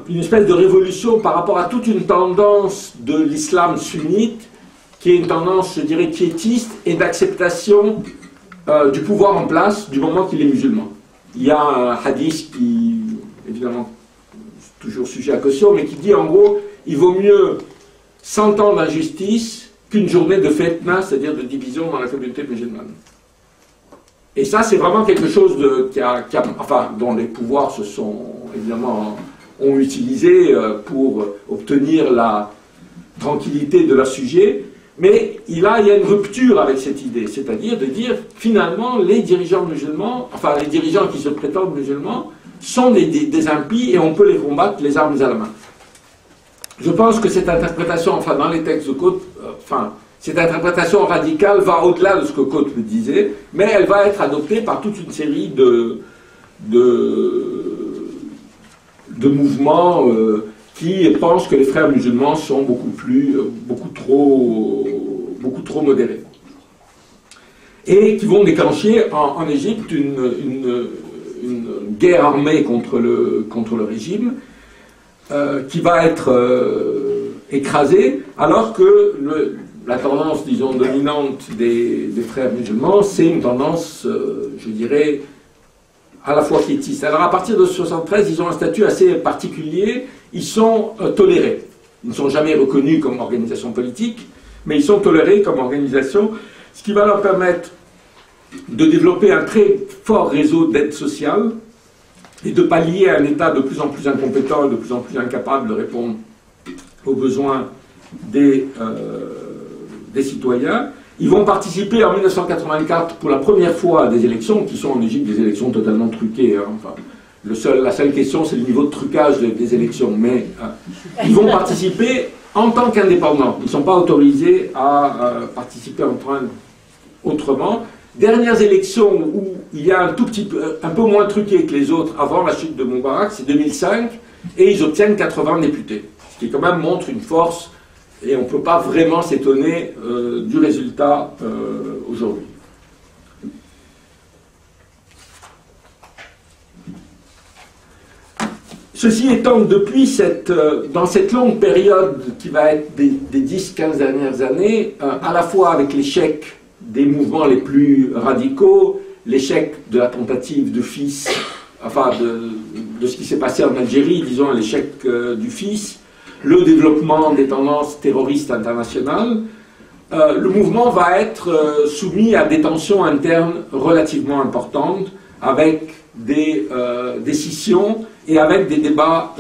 une espèce de révolution par rapport à toute une tendance de l'islam sunnite, qui est une tendance, je dirais, piétiste et d'acceptation du pouvoir en place du moment qu'il est musulman. Il y a un hadith qui, évidemment, toujours sujet à caution, mais qui dit en gros, il vaut mieux 100 ans d'injustice qu'une journée de fitna, c'est-à-dire de division dans la communauté musulmane. Et ça, c'est vraiment quelque chose dont les pouvoirs se sont, évidemment, ont utilisé pour obtenir la tranquillité de leur sujet. Mais il y a une rupture avec cette idée, c'est-à-dire de dire finalement les dirigeants musulmans, enfin les dirigeants qui se prétendent musulmans, sont des impies et on peut les combattre les armes à la main. Je pense que cette interprétation, enfin dans les textes de Qutb, cette interprétation radicale va au-delà de ce que Qutb disait, mais elle va être adoptée par toute une série de mouvements qui pensent que les frères musulmans sont beaucoup trop modérés. Et qui vont déclencher en Égypte une guerre armée contre le régime qui va être écrasée, alors que la tendance, disons, dominante des frères musulmans, c'est une tendance, je dirais, à la fois piétiste. Alors à partir de 1973, ils ont un statut assez particulier, ils sont tolérés. Ils ne sont jamais reconnus comme organisation politique, mais ils sont tolérés comme organisation, ce qui va leur permettre de développer un très fort réseau d'aide sociale et de pallier un État de plus en plus incompétent et de plus en plus incapable de répondre aux besoins des citoyens. Ils vont participer en 1984 pour la première fois à des élections qui sont en Égypte des élections totalement truquées. Enfin, la seule question, c'est le niveau de trucage des élections. Mais ils vont participer en tant qu'indépendants. Ils ne sont pas autorisés à participer autrement. Dernières élections où il y a un peu moins truqué que les autres avant la chute de Moubarak, c'est 2005, et ils obtiennent 80 députés. Ce qui quand même montre une force, et on ne peut pas vraiment s'étonner du résultat aujourd'hui. Ceci étant, dans cette longue période qui va être des 10-15 dernières années, à la fois avec l'échec des mouvements les plus radicaux, l'échec de la tentative de FIS, enfin de ce qui s'est passé en Algérie, disons l'échec du FIS, le développement des tendances terroristes internationales, le mouvement va être soumis à des tensions internes relativement importantes, avec des scissions et avec des débats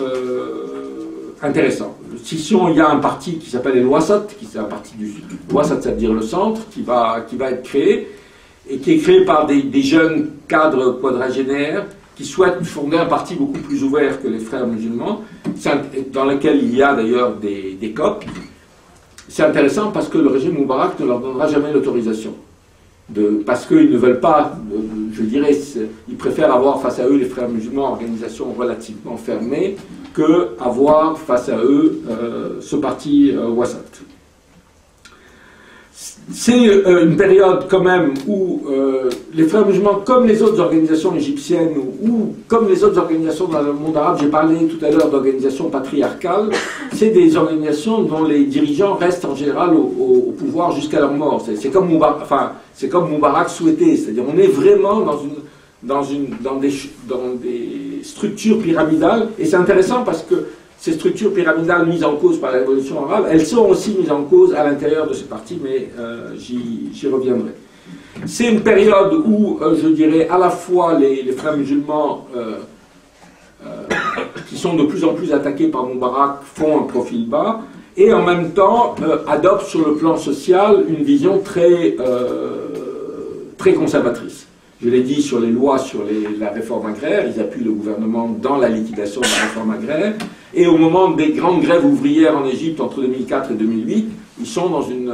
intéressants. Scission, il y a un parti qui s'appelle le Wassat, qui est un parti du Sud. Le Wassat, c'est-à-dire le centre, qui va être créé, et qui est créé par des jeunes cadres quadragénaires qui souhaitent fonder un parti beaucoup plus ouvert que les frères musulmans, dans lequel il y a d'ailleurs des coptes, c'est intéressant parce que le régime Moubarak ne leur donnera jamais l'autorisation. Parce qu'ils ne veulent pas, je dirais, ils préfèrent avoir face à eux les frères musulmans, organisation relativement fermée, que avoir face à eux ce parti Wasat. C'est une période quand même où les frères musulmans, comme les autres organisations égyptiennes ou comme les autres organisations dans le monde arabe, j'ai parlé tout à l'heure d'organisations patriarcales, c'est des organisations dont les dirigeants restent en général au pouvoir jusqu'à leur mort. C'est comme Moubarak souhaitait, c'est-à-dire on est vraiment dans des structures pyramidales, et c'est intéressant parce que ces structures pyramidales mises en cause par la révolution arabe, elles sont aussi mises en cause à l'intérieur de ce parti, mais j'y reviendrai. C'est une période où, je dirais, à la fois les frères musulmans, qui sont de plus en plus attaqués par Moubarak, font un profil bas, et en même temps adoptent sur le plan social une vision très conservatrice. Je l'ai dit sur les lois sur la réforme agraire, ils appuient le gouvernement dans la liquidation de la réforme agraire, et au moment des grandes grèves ouvrières en Égypte entre 2004 et 2008, ils sont dans une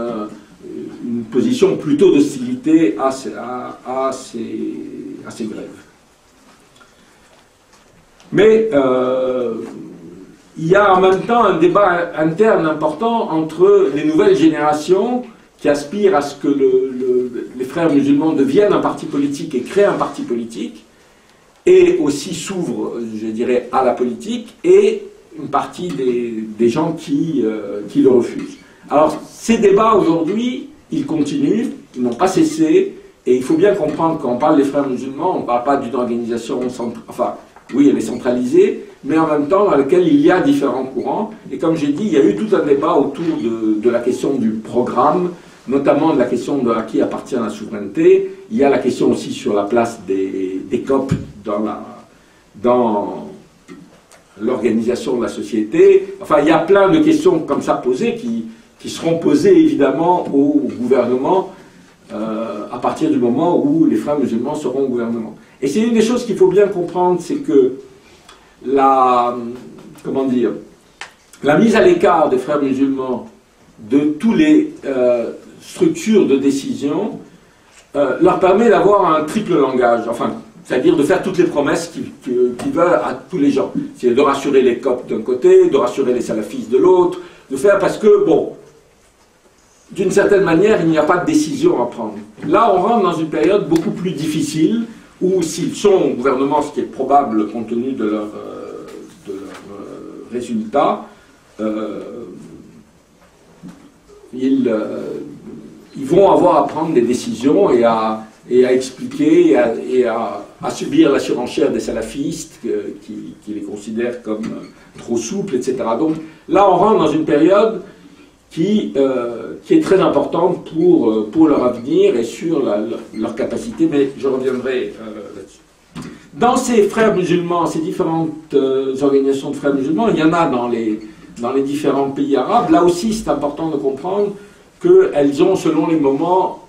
position plutôt d'hostilité à ces grèves. Mais il y a en même temps un débat interne important entre les nouvelles générations qui aspirent à ce que les frères musulmans deviennent un parti politique et créent un parti politique, et aussi s'ouvrent, je dirais, à la politique, et une partie des gens qui le refusent. Alors, ces débats aujourd'hui, ils continuent, ils n'ont pas cessé, et il faut bien comprendre quand on parle des frères musulmans, on ne parle pas d'une organisation, enfin, oui, elle est centralisée, mais en même temps dans laquelle il y a différents courants, et comme j'ai dit, il y a eu tout un débat autour de la question du programme, notamment de la question de à qui appartient la souveraineté. Il y a la question aussi sur la place des Coptes dans l'organisation de la société. Enfin, il y a plein de questions comme ça posées qui seront posées évidemment au gouvernement à partir du moment où les frères musulmans seront au gouvernement. Et c'est une des choses qu'il faut bien comprendre, c'est que la mise à l'écart des frères musulmans de tous les structures de décision leur permet d'avoir un triple langage, enfin, c'est-à-dire de faire toutes les promesses qu'ils veulent à tous les gens. C'est de rassurer les Coptes d'un côté, de rassurer les salafistes de l'autre, de faire parce que, bon, d'une certaine manière, il n'y a pas de décision à prendre. Là, on rentre dans une période beaucoup plus difficile, où s'ils sont au gouvernement, ce qui est probable compte tenu de leurs résultats, ils vont avoir à prendre des décisions et à expliquer et à subir la surenchère des salafistes qui les considèrent comme trop souples, etc. Donc là, on rentre dans une période qui est très importante pour leur avenir et sur leur capacité, mais je reviendrai là-dessus. Dans ces frères musulmans, ces différentes organisations de frères musulmans, il y en a dans les différents pays arabes. Là aussi, c'est important de comprendre qu'elles ont, selon les moments,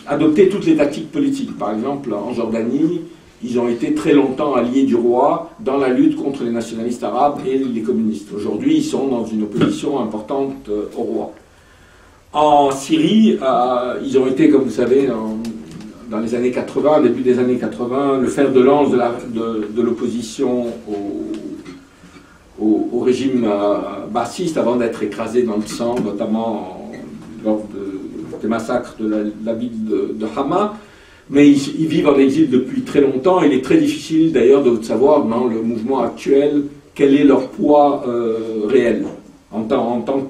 adopté toutes les tactiques politiques. Par exemple, en Jordanie, ils ont été très longtemps alliés du roi dans la lutte contre les nationalistes arabes et les communistes. Aujourd'hui, ils sont dans une opposition importante au roi. En Syrie, ils ont été, comme vous savez, dans les années 80, début des années 80, le fer de lance de l'opposition au régime bassiste avant d'être écrasé dans le sang, notamment lors des massacres de la ville de Hama. Mais ils vivent en exil depuis très longtemps. Il est très difficile d'ailleurs de savoir dans le mouvement actuel quel est leur poids réel en tant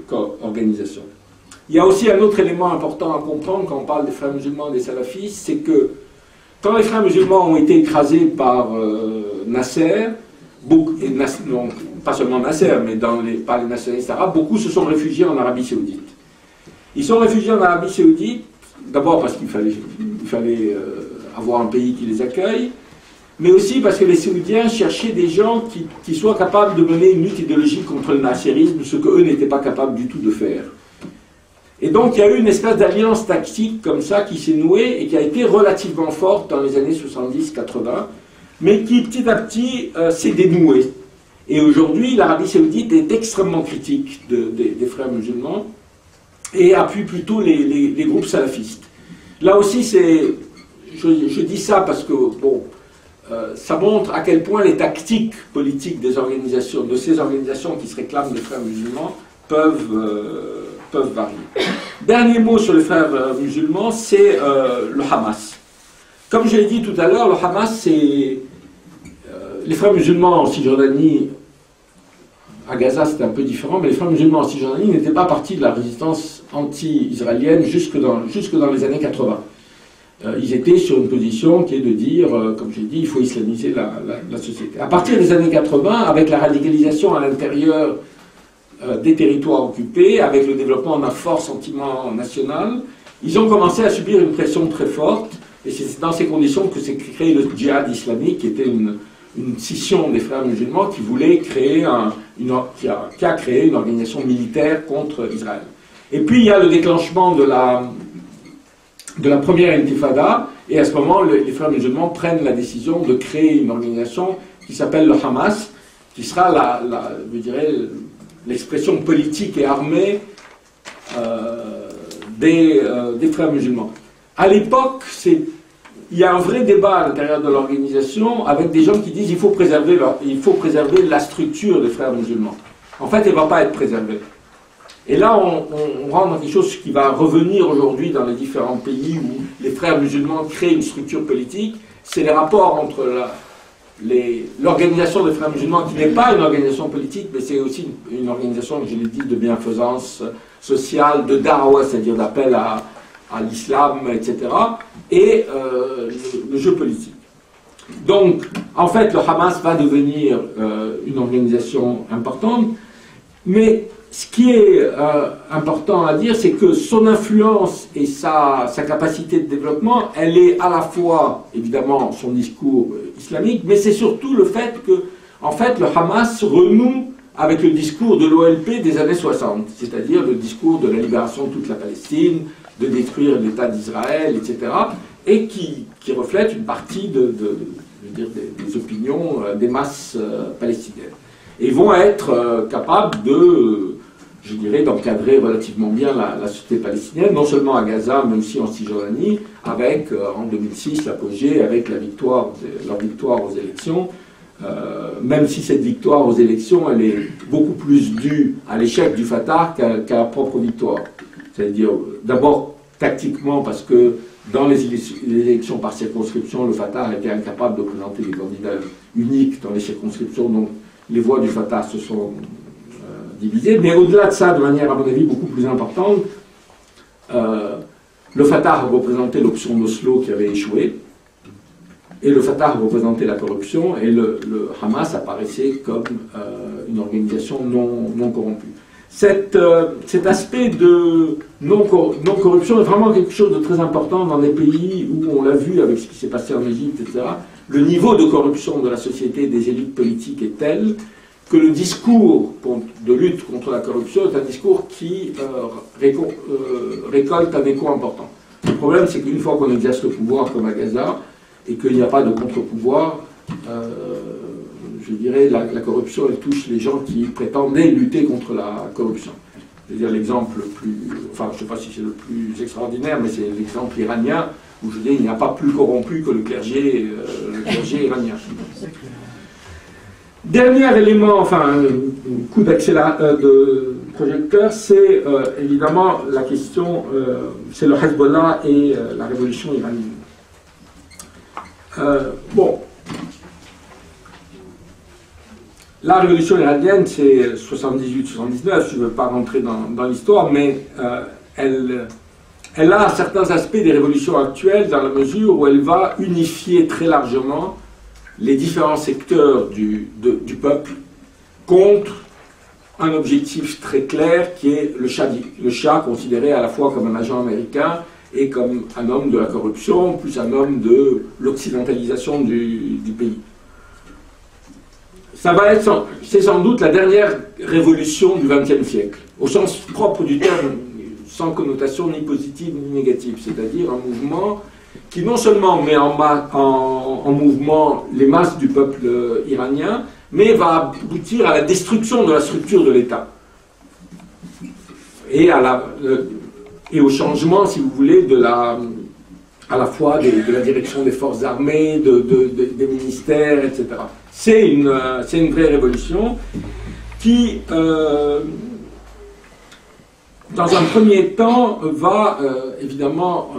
qu'organisation. Il y a aussi un autre élément important à comprendre quand on parle des frères musulmans et des salafistes, c'est que quand les frères musulmans ont été écrasés par Nasser, non, pas seulement Nasser, mais par les nationalistes arabes, beaucoup se sont réfugiés en Arabie Saoudite. Ils sont réfugiés en Arabie Saoudite, d'abord parce qu'il fallait avoir un pays qui les accueille, mais aussi parce que les Saoudiens cherchaient des gens qui soient capables de mener une lutte idéologique contre le nasserisme, ce qu'eux n'étaient pas capables du tout de faire. Et donc il y a eu une espèce d'alliance tactique comme ça qui s'est nouée et qui a été relativement forte dans les années 70-80, mais qui petit à petit s'est dénouée. Et aujourd'hui, l'Arabie saoudite est extrêmement critique des frères musulmans et appuie plutôt les groupes salafistes. Là aussi, je dis ça parce que, bon, ça montre à quel point les tactiques politiques de ces organisations qui se réclament des frères musulmans peuvent varier. Dernier mot sur les frères musulmans, c'est le Hamas. Comme je l'ai dit tout à l'heure, le Hamas, c'est... les frères musulmans en Cisjordanie, à Gaza c'était un peu différent, mais les frères musulmans en Cisjordanie n'étaient pas partie de la résistance anti-israélienne jusque dans les années 80. Ils étaient sur une position qui est de dire, comme j'ai dit, il faut islamiser la société. À partir des années 80, avec la radicalisation à l'intérieur des territoires occupés, avec le développement d'un fort sentiment national, ils ont commencé à subir une pression très forte, et c'est dans ces conditions que s'est créé le djihad islamique, qui était une scission des frères musulmans qui voulait créer qui a créé une organisation militaire contre Israël. Et puis il y a le déclenchement de la première intifada, et à ce moment les frères musulmans prennent la décision de créer une organisation qui s'appelle le Hamas, qui sera je dirais, l'expression politique et armée des frères musulmans. À l'époque, il y a un vrai débat à l'intérieur de l'organisation avec des gens qui disent qu'il faut préserver la structure des frères musulmans. En fait, elle ne va pas être préservée. Et là, on rentre dans quelque chose qui va revenir aujourd'hui dans les différents pays où les frères musulmans créent une structure politique. C'est les rapports entre l'organisation des frères musulmans, qui n'est pas une organisation politique, mais c'est aussi une organisation, je l'ai dit, de bienfaisance sociale, de da'wah, c'est-à-dire d'appel à l'islam, etc., et le jeu politique. Donc, en fait, le Hamas va devenir une organisation importante, mais ce qui est important à dire, c'est que son influence et sa capacité de développement, elle est à la fois, évidemment, son discours islamique, mais c'est surtout le fait que, en fait, le Hamas renoue avec le discours de l'OLP des années 60, c'est-à-dire le discours de la libération de toute la Palestine, de détruire l'État d'Israël, etc., et qui reflète une partie des opinions des masses palestiniennes. Et vont être capables je dirais, d'encadrer relativement bien la société palestinienne, non seulement à Gaza, mais aussi en Cisjordanie, avec, en 2006, l'apogée, avec leur victoire aux élections, même si cette victoire aux élections, elle est beaucoup plus due à l'échec du Fatah qu'à la propre victoire. C'est-à-dire, d'abord, tactiquement, parce que dans les élections par circonscription, le Fatah a été incapable de présenter des candidats uniques dans les circonscriptions, donc les voix du Fatah se sont divisées. Mais au-delà de ça, de manière, à mon avis, beaucoup plus importante, le Fatah a représenté l'option d'Oslo qui avait échoué, et le Fatah a représenté la corruption, et le Hamas apparaissait comme une organisation non corrompue. Cet aspect de non-corruption est vraiment quelque chose de très important dans des pays où, on l'a vu avec ce qui s'est passé en Égypte, etc., le niveau de corruption de la société et des élites politiques est tel que le discours de lutte contre la corruption est un discours qui récolte un écho important. Le problème, c'est qu'une fois qu'on exerce le pouvoir comme à Gaza, et qu'il n'y a pas de contre-pouvoir, je dirais, la corruption, elle touche les gens qui prétendaient lutter contre la corruption. Je veux dire, l'exemple le plus, enfin, je ne sais pas si c'est le plus extraordinaire, mais c'est l'exemple iranien, où je dis, il n'y a pas plus corrompu que le clergé iranien. Dernier élément, enfin, coup de projecteur, c'est évidemment la question, c'est le Hezbollah et la révolution iranienne. Bon. La révolution iranienne, c'est 78-79, je ne veux pas rentrer dans l'histoire, mais elle a certains aspects des révolutions actuelles dans la mesure où elle va unifier très largement les différents secteurs du peuple contre un objectif très clair qui est le Shah considéré à la fois comme un agent américain et comme un homme de la corruption, plus un homme de l'occidentalisation du pays. C'est sans doute la dernière révolution du XXe siècle, au sens propre du terme, sans connotation ni positive ni négative, c'est-à-dire un mouvement qui non seulement met en mouvement les masses du peuple iranien, mais va aboutir à la destruction de la structure de l'État. Et, et au changement, si vous voulez, à la fois de la direction des forces armées, des ministères, etc. C'est une vraie révolution qui, dans un premier temps, va évidemment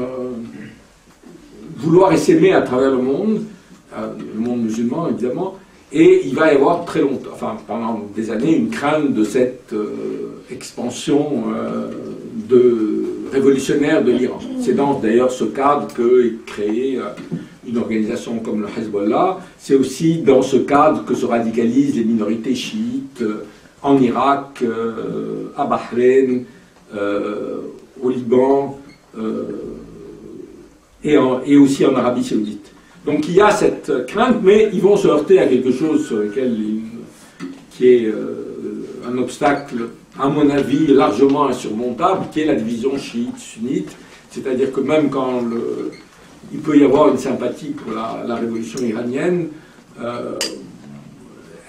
vouloir essaimer à travers le monde musulman évidemment, et il va y avoir très longtemps, enfin pendant des années, une crainte de cette expansion révolutionnaire de l'Iran. C'est dans d'ailleurs ce cadre qu'est créée une organisation comme le Hezbollah. C'est aussi dans ce cadre que se radicalisent les minorités chiites en Irak, à Bahreïn, au Liban et aussi en Arabie Saoudite. Donc il y a cette crainte, mais ils vont se heurter à quelque chose sur lequel qui est un obstacle, à mon avis, largement insurmontable, qui est la division chiite-sunnite. C'est-à-dire que même quand il peut y avoir une sympathie pour la révolution iranienne,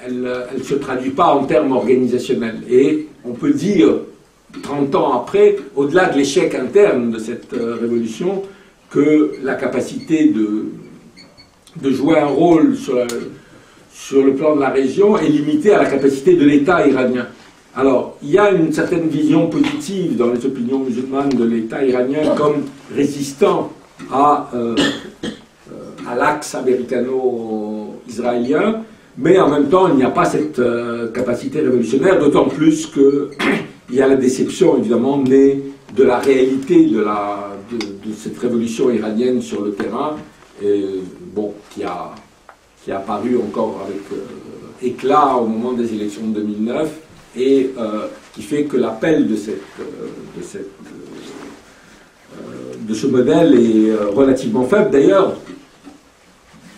elle ne se traduit pas en termes organisationnels. Et on peut dire, 30 ans après, au-delà de l'échec interne de cette révolution, que la capacité de jouer un rôle sur le plan de la région est limitée à la capacité de l'État iranien. Alors, il y a une certaine vision positive dans les opinions musulmanes de l'État iranien comme résistant à l'axe américano-israélien, mais en même temps, il n'y a pas cette capacité révolutionnaire, d'autant plus qu'il y a la déception, évidemment, née de la réalité de cette révolution iranienne sur le terrain, et, bon, qui a apparu encore avec éclat au moment des élections de 2009, et qui fait que l'appel de ce modèle est relativement faible. D'ailleurs,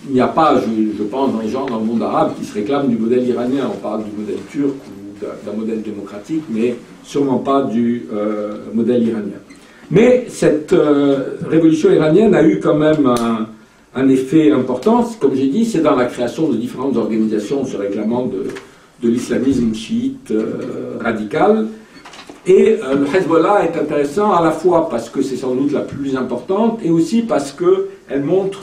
il n'y a pas, je pense, dans les gens dans le monde arabe qui se réclament du modèle iranien. On parle du modèle turc ou d'un modèle démocratique, mais sûrement pas du modèle iranien. Mais cette révolution iranienne a eu quand même un effet important. Comme j'ai dit, c'est dans la création de différentes organisations se réclamant de l'islamisme chiite radical. Et le Hezbollah est intéressant à la fois parce que c'est sans doute la plus importante et aussi parce qu'elle montre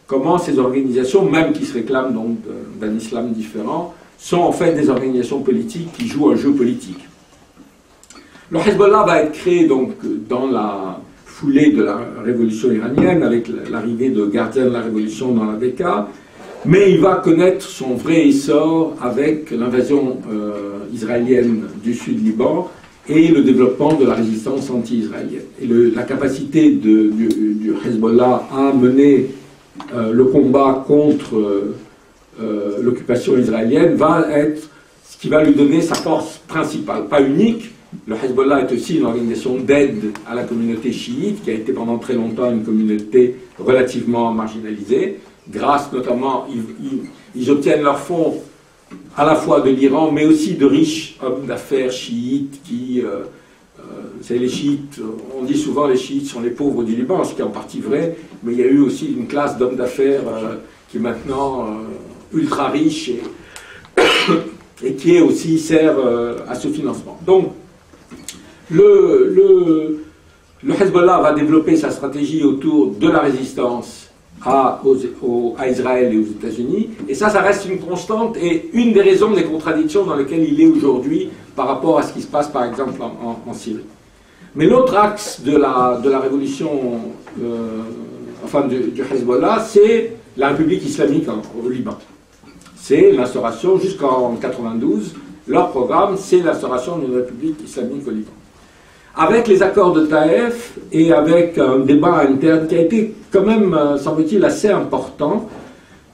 comment ces organisations, même qui se réclament donc d'un islam différent, sont en fait des organisations politiques qui jouent un jeu politique. Le Hezbollah va être créé donc dans la foulée de la révolution iranienne avec l'arrivée de gardiens de la révolution dans la DK, mais il va connaître son vrai essor avec l'invasion israélienne du sud-Liban et le développement de la résistance anti-israélienne. Et la capacité du Hezbollah à mener le combat contre l'occupation israélienne va être ce qui va lui donner sa force principale, pas unique. Le Hezbollah est aussi une organisation d'aide à la communauté chiite, qui a été pendant très longtemps une communauté relativement marginalisée, grâce notamment, ils obtiennent leurs fonds à la fois de l'Iran, mais aussi de riches hommes d'affaires chiites qui... c'est les chiites, on dit souvent les chiites sont les pauvres du Liban, ce qui est en partie vrai, mais il y a eu aussi une classe d'hommes d'affaires qui est maintenant ultra riche et qui est aussi sert à ce financement. Donc, le Hezbollah va développer sa stratégie autour de la résistance à Israël et aux États-Unis, et ça reste une constante et une des raisons des contradictions dans lesquelles il est aujourd'hui par rapport à ce qui se passe par exemple en Syrie. Mais l'autre axe de la révolution, du Hezbollah, c'est la République islamique au Liban. C'est l'instauration, jusqu'en 92, leur programme, c'est l'instauration d'une République islamique au Liban. Avec les accords de Taïf et avec un débat interne qui a été quand même, semble-t-il, assez important,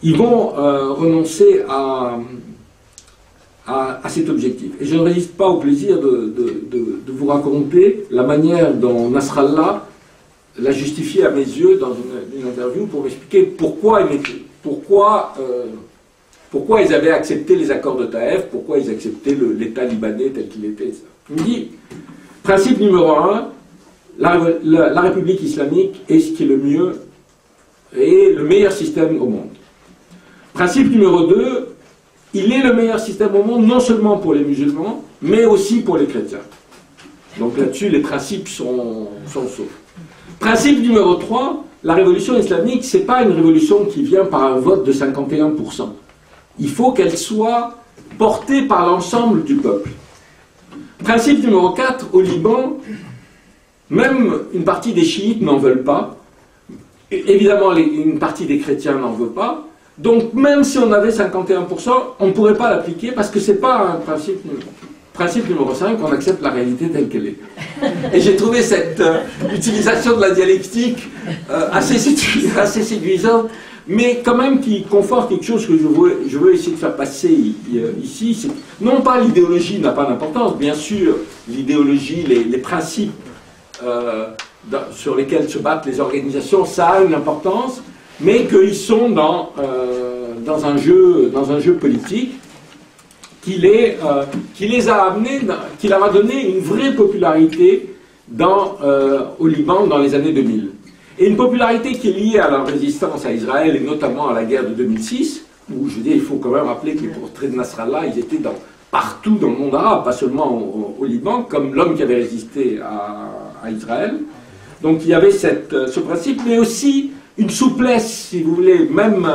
ils vont renoncer à cet objectif. Et je ne résiste pas au plaisir de vous raconter la manière dont Nasrallah l'a justifié à mes yeux dans une interview pour m'expliquer pourquoi ils avaient accepté les accords de Taïf, pourquoi ils acceptaient l'État libanais tel qu'il était. Il me dit, principe numéro 1, la République islamique est ce qui est le mieux et le meilleur système au monde. Principe numéro 2, il est le meilleur système au monde, non seulement pour les musulmans, mais aussi pour les chrétiens. Donc là-dessus, les principes sont saufs. Principe numéro 3, la révolution islamique, ce n'est pas une révolution qui vient par un vote de 51%. Il faut qu'elle soit portée par l'ensemble du peuple. Principe numéro 4, au Liban, même une partie des chiites n'en veulent pas. Évidemment, une partie des chrétiens n'en veut pas. Donc, même si on avait 51%, on ne pourrait pas l'appliquer parce que ce n'est pas un principe. Principe numéro 5, on accepte la réalité telle qu'elle est. Et j'ai trouvé cette utilisation de la dialectique assez séduisante, mais quand même qui conforte quelque chose que je veux essayer de faire passer ici. Non pas l'idéologie n'a pas d'importance, bien sûr, l'idéologie, les principes sur lesquels se battent les organisations, ça a une importance, mais qu'ils sont dans un jeu politique qui les a amenés, qui leur a donné une vraie popularité au Liban dans les années 2000. Et une popularité qui est liée à leur résistance à Israël et notamment à la guerre de 2006, où je dis, il faut quand même rappeler que les portraits de Nasrallah, ils étaient partout dans le monde arabe, pas seulement au Liban, comme l'homme qui avait résisté à Israël. Donc il y avait ce principe, mais aussi une souplesse, si vous voulez, même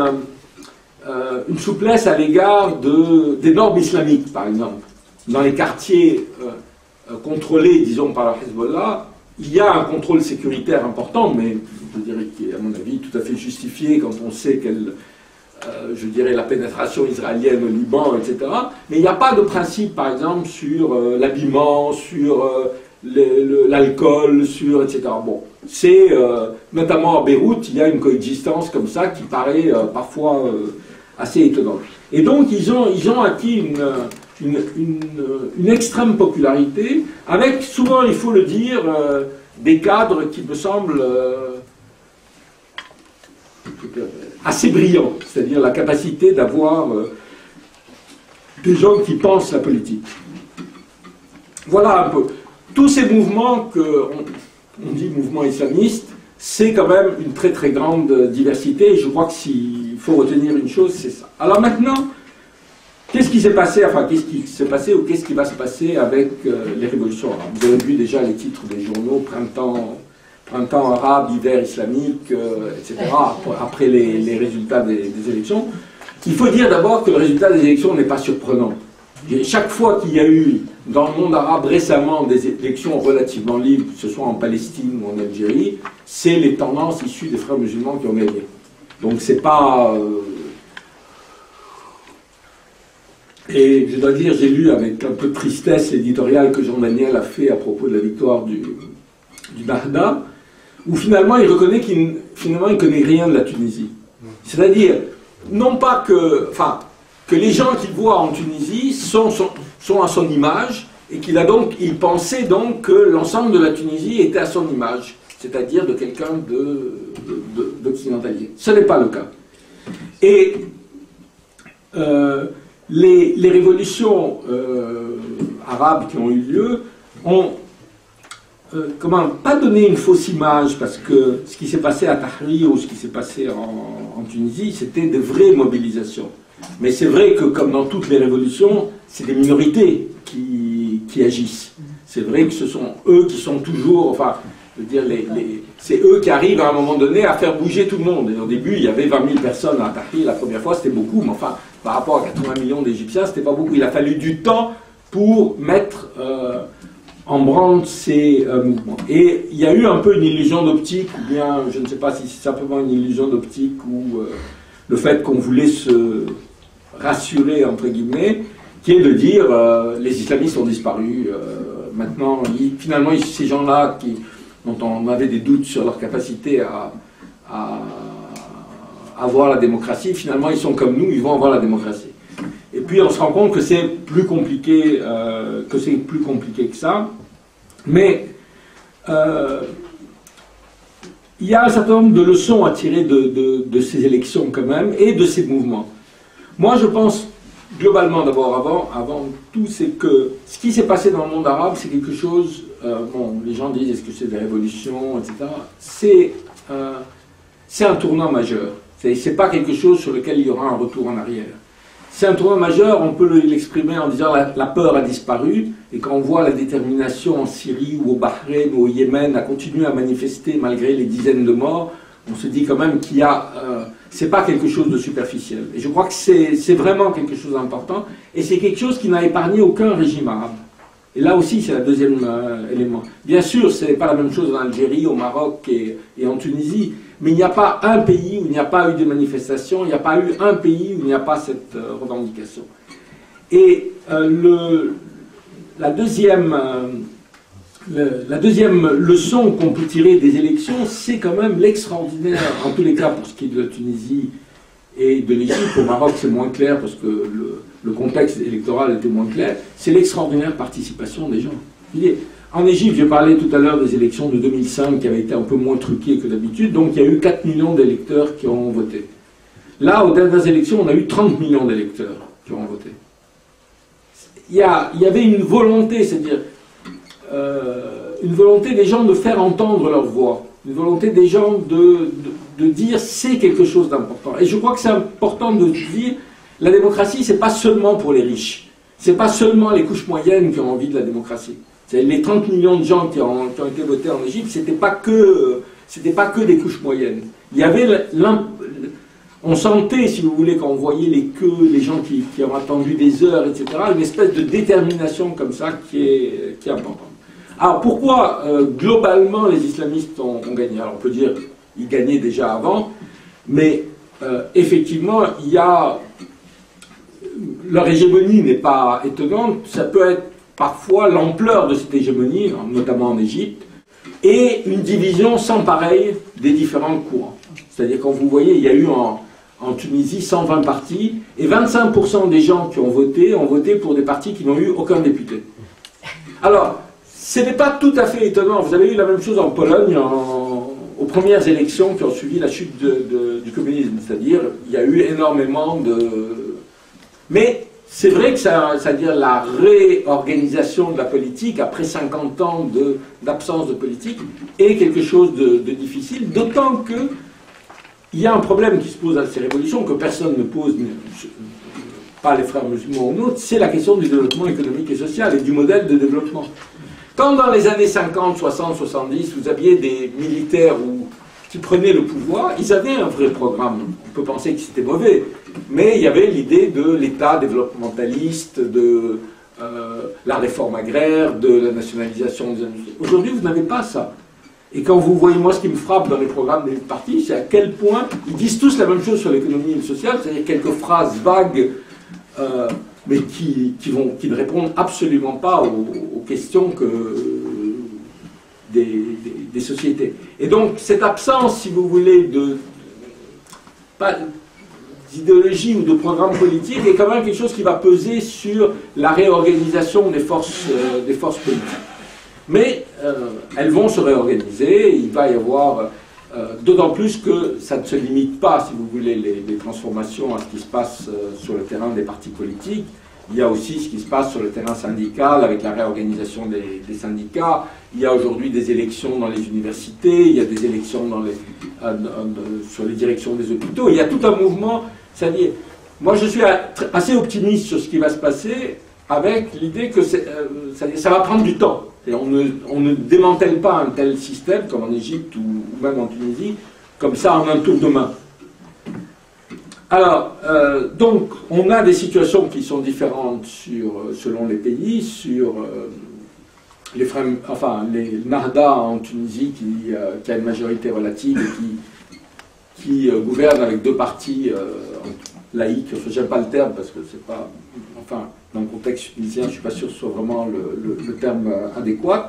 une souplesse à l'égard des normes islamiques, par exemple. Dans les quartiers contrôlés, disons, par la Hezbollah, il y a un contrôle sécuritaire important, mais je dirais qui est, à mon avis, tout à fait justifié quand on sait je dirais, la pénétration israélienne au Liban, etc. Mais il n'y a pas de principe, par exemple, sur l'habillement, sur l'alcool, etc. Bon, c'est, notamment à Beyrouth, il y a une coexistence comme ça qui paraît parfois assez étonnante. Et donc, ils ont acquis une extrême popularité, avec souvent, il faut le dire, des cadres qui me semblent assez brillants, c'est-à-dire la capacité d'avoir des gens qui pensent la politique. Voilà un peu. Tous ces mouvements on dit mouvements islamistes, c'est quand même une très très grande diversité, et je crois que s'il faut retenir une chose, c'est ça. Alors maintenant, qu'est-ce qui s'est passé, ou qu'est-ce qui va se passer avec les révolutions arabes? Vous avez vu déjà les titres des journaux, printemps arabe, hiver islamique, etc., après les résultats des élections. Il faut dire d'abord que le résultat des élections n'est pas surprenant. Chaque fois qu'il y a eu dans le monde arabe récemment des élections relativement libres, que ce soit en Palestine ou en Algérie, c'est les tendances issues des frères musulmans qui ont gagné. Donc c'est pas... Et je dois dire, j'ai lu avec un peu de tristesse l'éditorial que Jean Daniel a fait à propos de la victoire du Barda, où finalement il reconnaît qu'il ne connaît rien de la Tunisie. C'est-à-dire, non pas que les gens qu'il voit en Tunisie sont à son image, et il pensait donc que l'ensemble de la Tunisie était à son image, c'est-à-dire de quelqu'un d'occidentalisé. Ce n'est pas le cas. Et les révolutions arabes qui ont eu lieu ont pas donné une fausse image, parce que ce qui s'est passé à Tahrir ou ce qui s'est passé en Tunisie, c'était de vraies mobilisations. Mais c'est vrai que, comme dans toutes les révolutions, c'est des minorités qui agissent. C'est vrai que ce sont eux qui sont toujours, je veux dire, c'est eux qui arrivent à un moment donné à faire bouger tout le monde. Et au début, il y avait 20 000 personnes à Tahrir, la première fois, c'était beaucoup, mais par rapport à 80 millions d'Égyptiens, c'était pas beaucoup. Il a fallu du temps pour mettre en branle ces mouvements. Et il y a eu un peu une illusion d'optique, ou bien, je ne sais pas si c'est simplement une illusion d'optique, ou le fait qu'on voulait se rassurer, entre guillemets, qui est de dire les islamistes ont disparu. Maintenant, finalement, ces gens-là dont on avait des doutes sur leur capacité à avoir la démocratie, finalement, ils sont comme nous, ils vont avoir la démocratie. Et puis, on se rend compte que c'est plus compliqué que ça. Mais il y a un certain nombre de leçons à tirer de ces élections quand même, et de ces mouvements. Moi, je pense, globalement d'abord, avant tout, c'est que ce qui s'est passé dans le monde arabe, c'est quelque chose, les gens disent, est-ce que c'est des révolutions, etc. C'est un tournant majeur. C'est pas quelque chose sur lequel il y aura un retour en arrière. C'est un tournant majeur, on peut l'exprimer en disant la peur a disparu, et quand on voit la détermination en Syrie ou au Bahreïn ou au Yémen à continuer à manifester malgré les dizaines de morts, on se dit quand même qu'il y a... c'est pas quelque chose de superficiel. Et je crois que c'est vraiment quelque chose d'important, et c'est quelque chose qui n'a épargné aucun régime arabe. Et là aussi, c'est le deuxième élément. Bien sûr, ce n'est pas la même chose en Algérie, au Maroc et en Tunisie, mais il n'y a pas un pays où il n'y a pas eu de manifestations, il n'y a pas eu un pays où il n'y a pas cette revendication. Et la deuxième leçon qu'on peut tirer des élections, c'est quand même l'extraordinaire, en tous les cas pour ce qui est de la Tunisie et de l'Égypte. Au Maroc, c'est moins clair parce que le contexte électoral était moins clair, c'est l'extraordinaire participation des gens. En Égypte, j'ai parlé tout à l'heure des élections de 2005 qui avaient été un peu moins truquées que d'habitude, donc il y a eu 4 millions d'électeurs qui ont voté. Là, aux dernières élections, on a eu 30 millions d'électeurs qui ont voté. Il y avait une volonté, c'est-à-dire une volonté des gens de faire entendre leur voix, une volonté des gens de dire c'est quelque chose d'important. Et je crois que c'est important de dire la démocratie, c'est pas seulement pour les riches, c'est pas seulement les couches moyennes qui ont envie de la démocratie. Les 30 millions de gens qui ont été votés en Égypte, c'était pas que des couches moyennes. Il y avait on sentait, si vous voulez, quand on voyait les queues, les gens qui ont attendu des heures, etc., une espèce de détermination comme ça qui est importante. Alors pourquoi globalement les islamistes ont gagné? Alors on peut dire qu'ils gagnaient déjà avant, mais effectivement il y a leur hégémonie n'est pas étonnante, ça peut être parfois l'ampleur de cette hégémonie, notamment en Égypte, et une division sans pareil des différents courants. C'est-à-dire quand vous voyez, il y a eu en Tunisie 120 partis, et 25% des gens qui ont voté pour des partis qui n'ont eu aucun député. Alors, ce n'est pas tout à fait étonnant. Vous avez eu la même chose en Pologne aux premières élections qui ont suivi la chute du communisme. C'est-à-dire, il y a eu énormément de... Mais c'est vrai que c'est-à-dire la réorganisation de la politique après 50 ans d'absence de politique est quelque chose de difficile, d'autant que il y a un problème qui se pose à ces révolutions que personne ne pose, pas les frères musulmans ou autres, c'est la question du développement économique et social et du modèle de développement. Quand dans les années 50, 60, 70, vous aviez des militaires qui prenaient le pouvoir, ils avaient un vrai programme. On peut penser que c'était mauvais, mais il y avait l'idée de l'État développementaliste, de la réforme agraire, de la nationalisation des industries. Aujourd'hui, vous n'avez pas ça. Et quand vous voyez, moi, ce qui me frappe dans les programmes des partis, c'est à quel point ils disent tous la même chose sur l'économie et le social, c'est-à-dire quelques phrases vagues, mais qui ne répondent absolument pas aux questions des sociétés. Et donc, cette absence, si vous voulez, d'idéologie ou de programme politique est quand même quelque chose qui va peser sur la réorganisation des forces politiques. Mais elles vont se réorganiser, il va y avoir, d'autant plus que ça ne se limite pas, si vous voulez, les transformations à ce qui se passe sur le terrain des partis politiques. Il y a aussi ce qui se passe sur le terrain syndical avec la réorganisation des syndicats. Il y a aujourd'hui des élections dans les universités, il y a des élections sur les directions des hôpitaux. Il y a tout un mouvement, c'est-à-dire, moi je suis assez optimiste sur ce qui va se passer avec l'idée que ça va prendre du temps. Et on ne démantèle pas un tel système comme en Égypte ou même en Tunisie, comme ça en un tour de main. Alors, donc, on a des situations qui sont différentes selon les pays, sur les Nahda en Tunisie qui a une majorité relative et qui gouverne avec deux partis laïques. J'aime pas le terme parce que c'est pas... Enfin, dans le contexte tunisien, je ne suis pas sûr que ce soit vraiment le terme adéquat.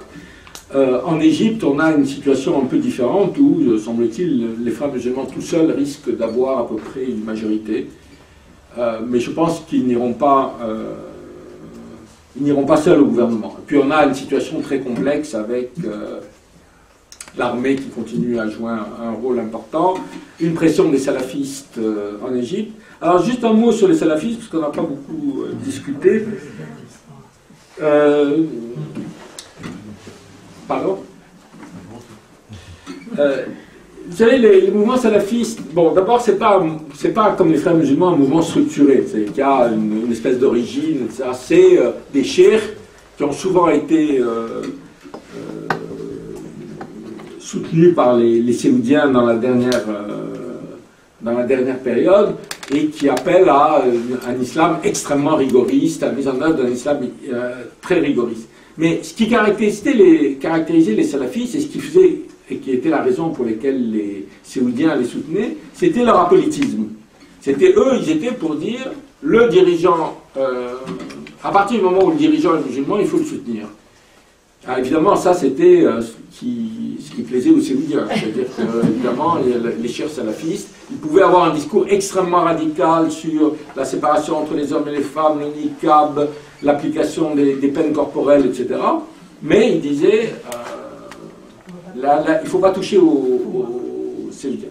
En Égypte, on a une situation un peu différente où, semble-t-il, les frères musulmans tout seuls risquent d'avoir à peu près une majorité. Mais je pense qu'ils n'iront pas seuls au gouvernement. Et puis on a une situation très complexe avec l'armée qui continue à jouer un rôle important, une pression des salafistes en Égypte. Alors juste un mot sur les salafistes, parce qu'on n'a pas beaucoup discuté. Pardon vous savez, les mouvements salafistes, bon, d'abord, c'est pas comme les frères musulmans un mouvement structuré, c'est qu'il y a une espèce d'origine, etc. C'est des cheikhs qui ont souvent été soutenus par les Saoudiens dans la dernière période, et qui appellent à un islam extrêmement rigoriste, à la mise en œuvre d'un islam très rigoriste. Mais ce qui caractérisait les salafistes, et ce qui faisait, et qui était la raison pour laquelle les Saoudiens les soutenaient, c'était leur apolitisme. C'était eux, ils étaient pour dire, le dirigeant, à partir du moment où le dirigeant est musulman, il faut le soutenir. Alors évidemment, ça c'était ce qui plaisait aux Saoudiens. C'est-à-dire que, évidemment, les cheikhs salafistes, ils pouvaient avoir un discours extrêmement radical sur la séparation entre les hommes et les femmes, le niqab, l'application des peines corporelles, etc. Mais ils disaient, il ne faut pas toucher aux Saoudiens.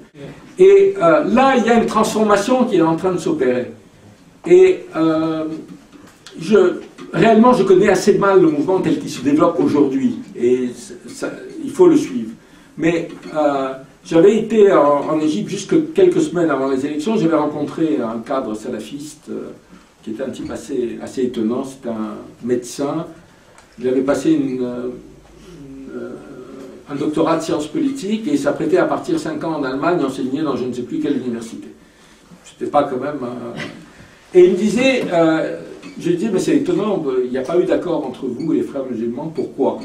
Et là, il y a une transformation qui est en train de s'opérer. Et réellement, je connais assez mal le mouvement tel qu'il se développe aujourd'hui, et il faut le suivre. Mais j'avais été en Égypte jusque quelques semaines avant les élections, j'avais rencontré un cadre salafiste qui était un type assez étonnant, c'était un médecin, il avait passé un doctorat de sciences politiques et il s'apprêtait à partir 5 ans en Allemagne enseigner dans je ne sais plus quelle université. C'était pas quand même... Et il me disait... je lui disais, mais c'est étonnant, il n'y a pas eu d'accord entre vous et les frères musulmans, pourquoi?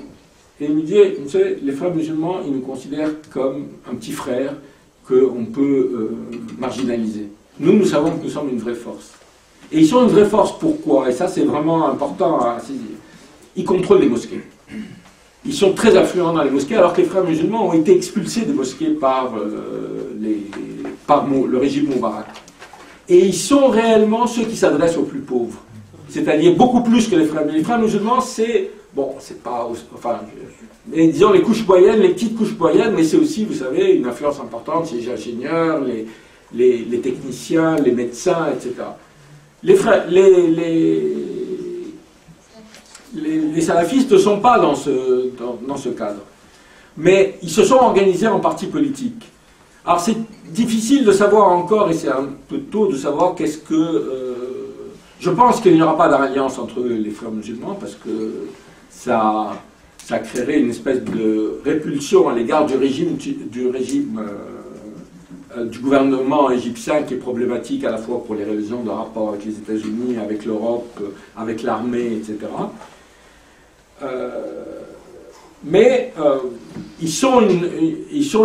Et il me disait, vous savez, les frères musulmans, ils nous considèrent comme un petit frère qu'on peut marginaliser. Nous savons que nous sommes une vraie force. Et ils sont une vraie force, pourquoi? Et ça, c'est vraiment important à saisir. Ils contrôlent les mosquées. Ils sont très influents dans les mosquées, alors que les frères musulmans ont été expulsés des mosquées par le régime Moubarak. Et ils sont réellement ceux qui s'adressent aux plus pauvres. C'est-à-dire beaucoup plus que les frères musulmans, c'est, bon, c'est pas, enfin, mais disons les couches moyennes, les petites couches moyennes, mais c'est aussi, vous savez, une influence importante chez les ingénieurs, les techniciens, les médecins, etc. Les salafistes ne sont pas dans ce cadre, mais ils se sont organisés en partis politiques. Alors c'est difficile de savoir encore, et c'est un peu tôt de savoir qu'est-ce que... je pense qu'il n'y aura pas d'alliance entre les frères musulmans, parce que ça créerait une espèce de répulsion à l'égard du gouvernement égyptien, qui est problématique à la fois pour les raisons de rapport avec les États-Unis, avec l'Europe, avec l'armée, etc. Mais ils sont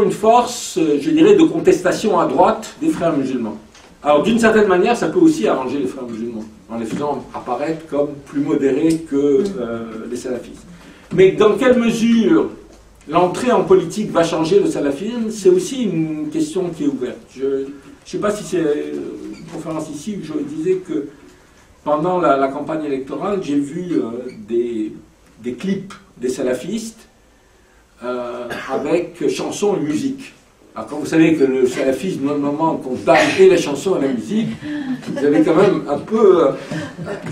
une force, je dirais, de contestation à droite des frères musulmans. Alors d'une certaine manière, ça peut aussi arranger les frères musulmans, en les faisant apparaître comme plus modérés que les salafistes. Mais dans quelle mesure l'entrée en politique va changer le salafisme, c'est aussi une question qui est ouverte. Je ne sais pas si c'est une conférence ici où je disais que pendant la campagne électorale, j'ai vu des clips des salafistes avec chansons et musique. Alors quand vous savez que le salafisme, normalement, condamne et la chanson et la musique, vous avez quand même un peu...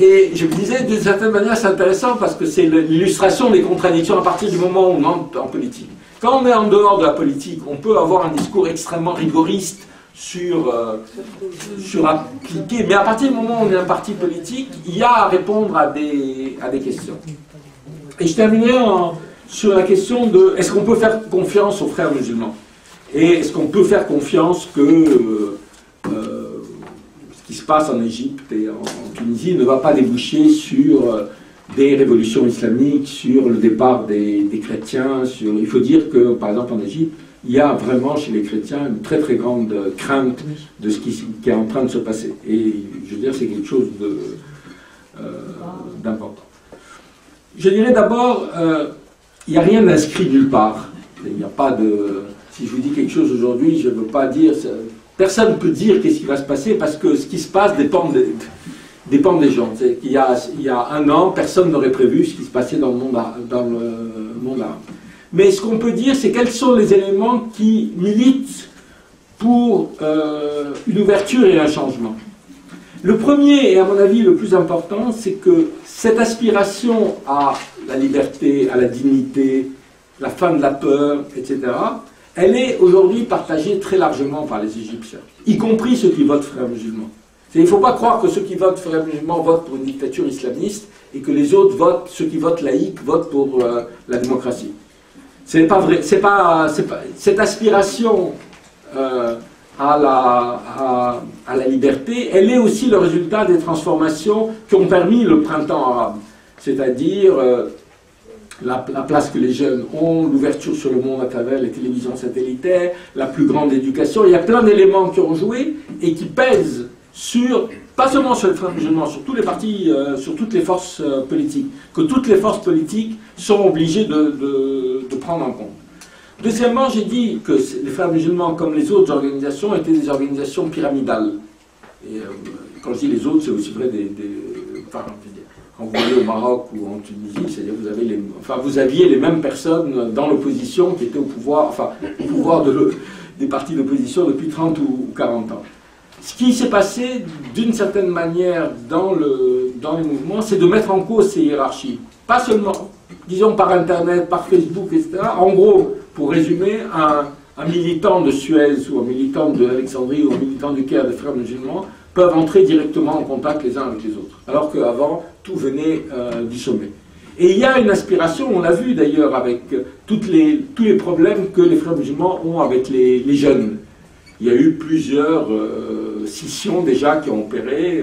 et je me disais, d'une certaine manière, c'est intéressant parce que c'est l'illustration des contradictions à partir du moment où on entre en politique. Quand on est en dehors de la politique, on peut avoir un discours extrêmement rigoriste sur appliquer, mais à partir du moment où on est un parti politique, il y a à répondre à des questions. Et je terminerai sur la question de est-ce qu'on peut faire confiance aux frères musulmans? Et est-ce qu'on peut faire confiance que ce qui se passe en Égypte et en Tunisie ne va pas déboucher sur des révolutions islamiques, sur le départ des chrétiens? Il faut dire que, par exemple, en Égypte, il y a vraiment chez les chrétiens une très très grande crainte de ce qui est en train de se passer. Et je veux dire, c'est quelque chose d'important. Je dirais d'abord, il n'y a rien d'inscrit nulle part. Il n'y a pas de... Si je vous dis quelque chose aujourd'hui, je ne veux pas dire... Personne ne peut dire qu'est-ce qui va se passer parce que ce qui se passe dépend des gens. Il y a un an, personne n'aurait prévu ce qui se passait dans le monde arabe. Mais ce qu'on peut dire, c'est quels sont les éléments qui militent pour une ouverture et un changement. Le premier, et à mon avis le plus important, c'est que cette aspiration à la liberté, à la dignité, la fin de la peur, etc., elle est aujourd'hui partagée très largement par les Égyptiens, y compris ceux qui votent Frères musulmans. Il ne faut pas croire que ceux qui votent Frères musulmans votent pour une dictature islamiste et que les autres votent, ceux qui votent laïcs votent pour la démocratie. C'est pas vrai. C'est pas, cette aspiration à la liberté, elle est aussi le résultat des transformations qui ont permis le printemps arabe. C'est-à-dire la place que les jeunes ont, l'ouverture sur le monde à travers les télévisions satellitaires, la plus grande éducation. Il y a plein d'éléments qui ont joué et qui pèsent sur, pas seulement sur les Frères musulmans, sur tous les partis, sur toutes les forces politiques, que toutes les forces politiques sont obligées de prendre en compte. Deuxièmement, j'ai dit que les Frères musulmans, comme les autres organisations, étaient des organisations pyramidales. Et quand je dis les autres, c'est aussi vrai enfin, quand vous allez au Maroc ou en Tunisie, c'est-à-dire vous aviez les mêmes personnes dans l'opposition qui étaient au pouvoir, enfin, au pouvoir des partis d'opposition depuis 30 ou 40 ans. Ce qui s'est passé, d'une certaine manière, dans les mouvements, c'est de mettre en cause ces hiérarchies. Pas seulement, disons, par Internet, par Facebook, etc. En gros, pour résumer, un militant de Suez ou un militant d'Alexandrie ou un militant du Caire des Frères musulmans peuvent entrer directement en contact les uns avec les autres. Alors qu'avant, tout venait du sommet. Et il y a une aspiration, on l'a vu d'ailleurs avec tous les problèmes que les Frères musulmans ont avec les jeunes. Il y a eu plusieurs scissions déjà qui ont opéré,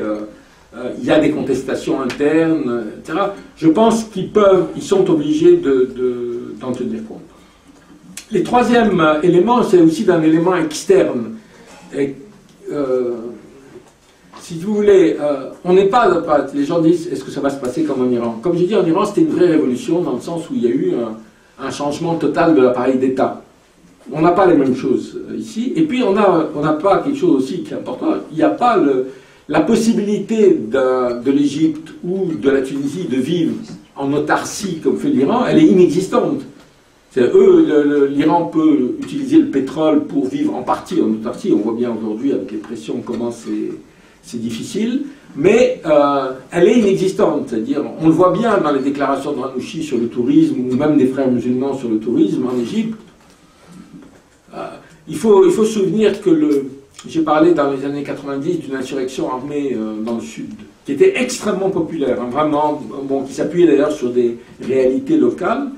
il y a des contestations internes, etc. Je pense ils sont obligés d'en tenir compte. Le troisième élément, c'est aussi d'un élément externe. Et, si vous voulez, on n'est pas... Les gens disent, est-ce que ça va se passer comme en Iran? Comme j'ai dit, en Iran, c'était une vraie révolution, dans le sens où il y a eu un changement total de l'appareil d'État. On n'a pas les mêmes choses ici. Et puis, on n'a pas quelque chose aussi qui est important. Il n'y a pas la possibilité de l'Égypte ou de la Tunisie de vivre en autarcie, comme fait l'Iran, elle est inexistante. L'Iran peut utiliser le pétrole pour vivre en partie en autarcie. On voit bien aujourd'hui avec les pressions comment c'est difficile. Mais elle est inexistante. C'est-à-dire, on le voit bien dans les déclarations de Ranouchi sur le tourisme, ou même des Frères musulmans sur le tourisme en Égypte. Il faut se souvenir que j'ai parlé dans les années 90 d'une insurrection armée dans le sud, qui était extrêmement populaire, hein, vraiment, qui s'appuyait d'ailleurs sur des réalités locales.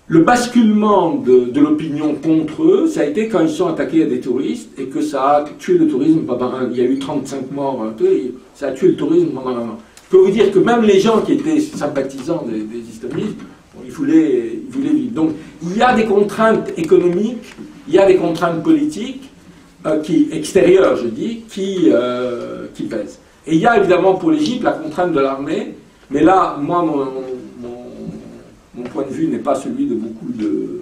Le basculement de l'opinion contre eux, ça a été quand ils sont attaqués à des touristes et que ça a tué le tourisme pendant il y a eu 35 morts, ça a tué le tourisme pendant un an. Je peux vous dire que même les gens qui étaient sympathisants des islamistes, ils voulaient vivre. Donc il y a des contraintes économiques, il y a des contraintes politiques, extérieures, je dis, qui pèsent. Et il y a évidemment pour l'Égypte la contrainte de l'armée, mais là, moi, mon point de vue n'est pas celui de beaucoup de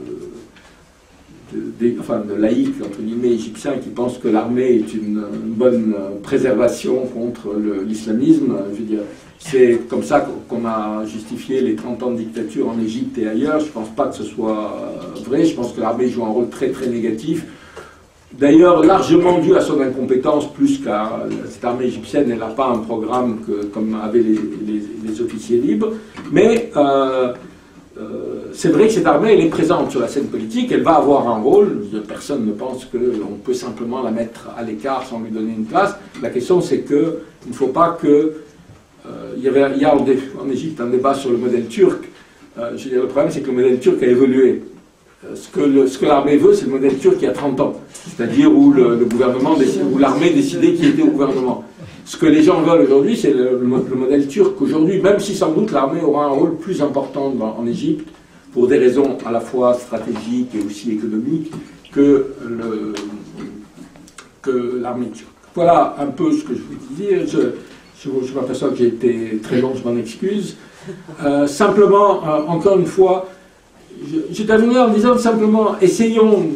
laïcs, entre guillemets, égyptiens, qui pensent que l'armée est une bonne préservation contre l'islamisme. Je veux dire, c'est comme ça qu'on a justifié les 30 ans de dictature en Égypte et ailleurs. Je ne pense pas que ce soit vrai. Je pense que l'armée joue un rôle très très négatif. D'ailleurs, largement dû à son incompétence, plus qu'à cette armée égyptienne, elle n'a pas un programme comme avaient les officiers libres. Mais c'est vrai que cette armée, elle est présente sur la scène politique, elle va avoir un rôle. Personne ne pense qu'on peut simplement la mettre à l'écart sans lui donner une place. La question, c'est qu'il ne faut pas que... il y a en Égypte un débat sur le modèle turc. Je veux dire, le problème, c'est que le modèle turc a évolué. Ce que l'armée veut, c'est le modèle turc il y a 30 ans. C'est-à-dire où le gouvernement où l'armée décidait qui était au gouvernement. Ce que les gens veulent aujourd'hui, c'est le modèle turc aujourd'hui, même si sans doute l'armée aura un rôle plus important en Égypte, pour des raisons à la fois stratégiques et aussi économiques, que l'armée turque. Voilà un peu ce que je voulais dire. Je m'aperçois que j'ai été très long, je m'en excuse. Simplement, encore une fois, je terminerai en disant simplement, essayons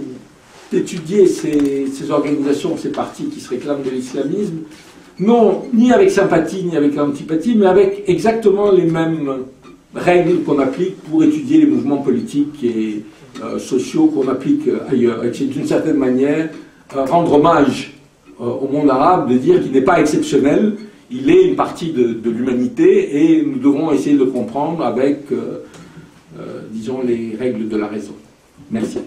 d'étudier ces organisations, ces partis qui se réclament de l'islamisme, non, ni avec sympathie, ni avec antipathie, mais avec exactement les mêmes règles qu'on applique pour étudier les mouvements politiques et sociaux qu'on applique ailleurs. Et c'est d'une certaine manière rendre hommage au monde arabe, de dire qu'il n'est pas exceptionnel, il est une partie de l'humanité et nous devons essayer de le comprendre avec, disons, les règles de la raison. Merci.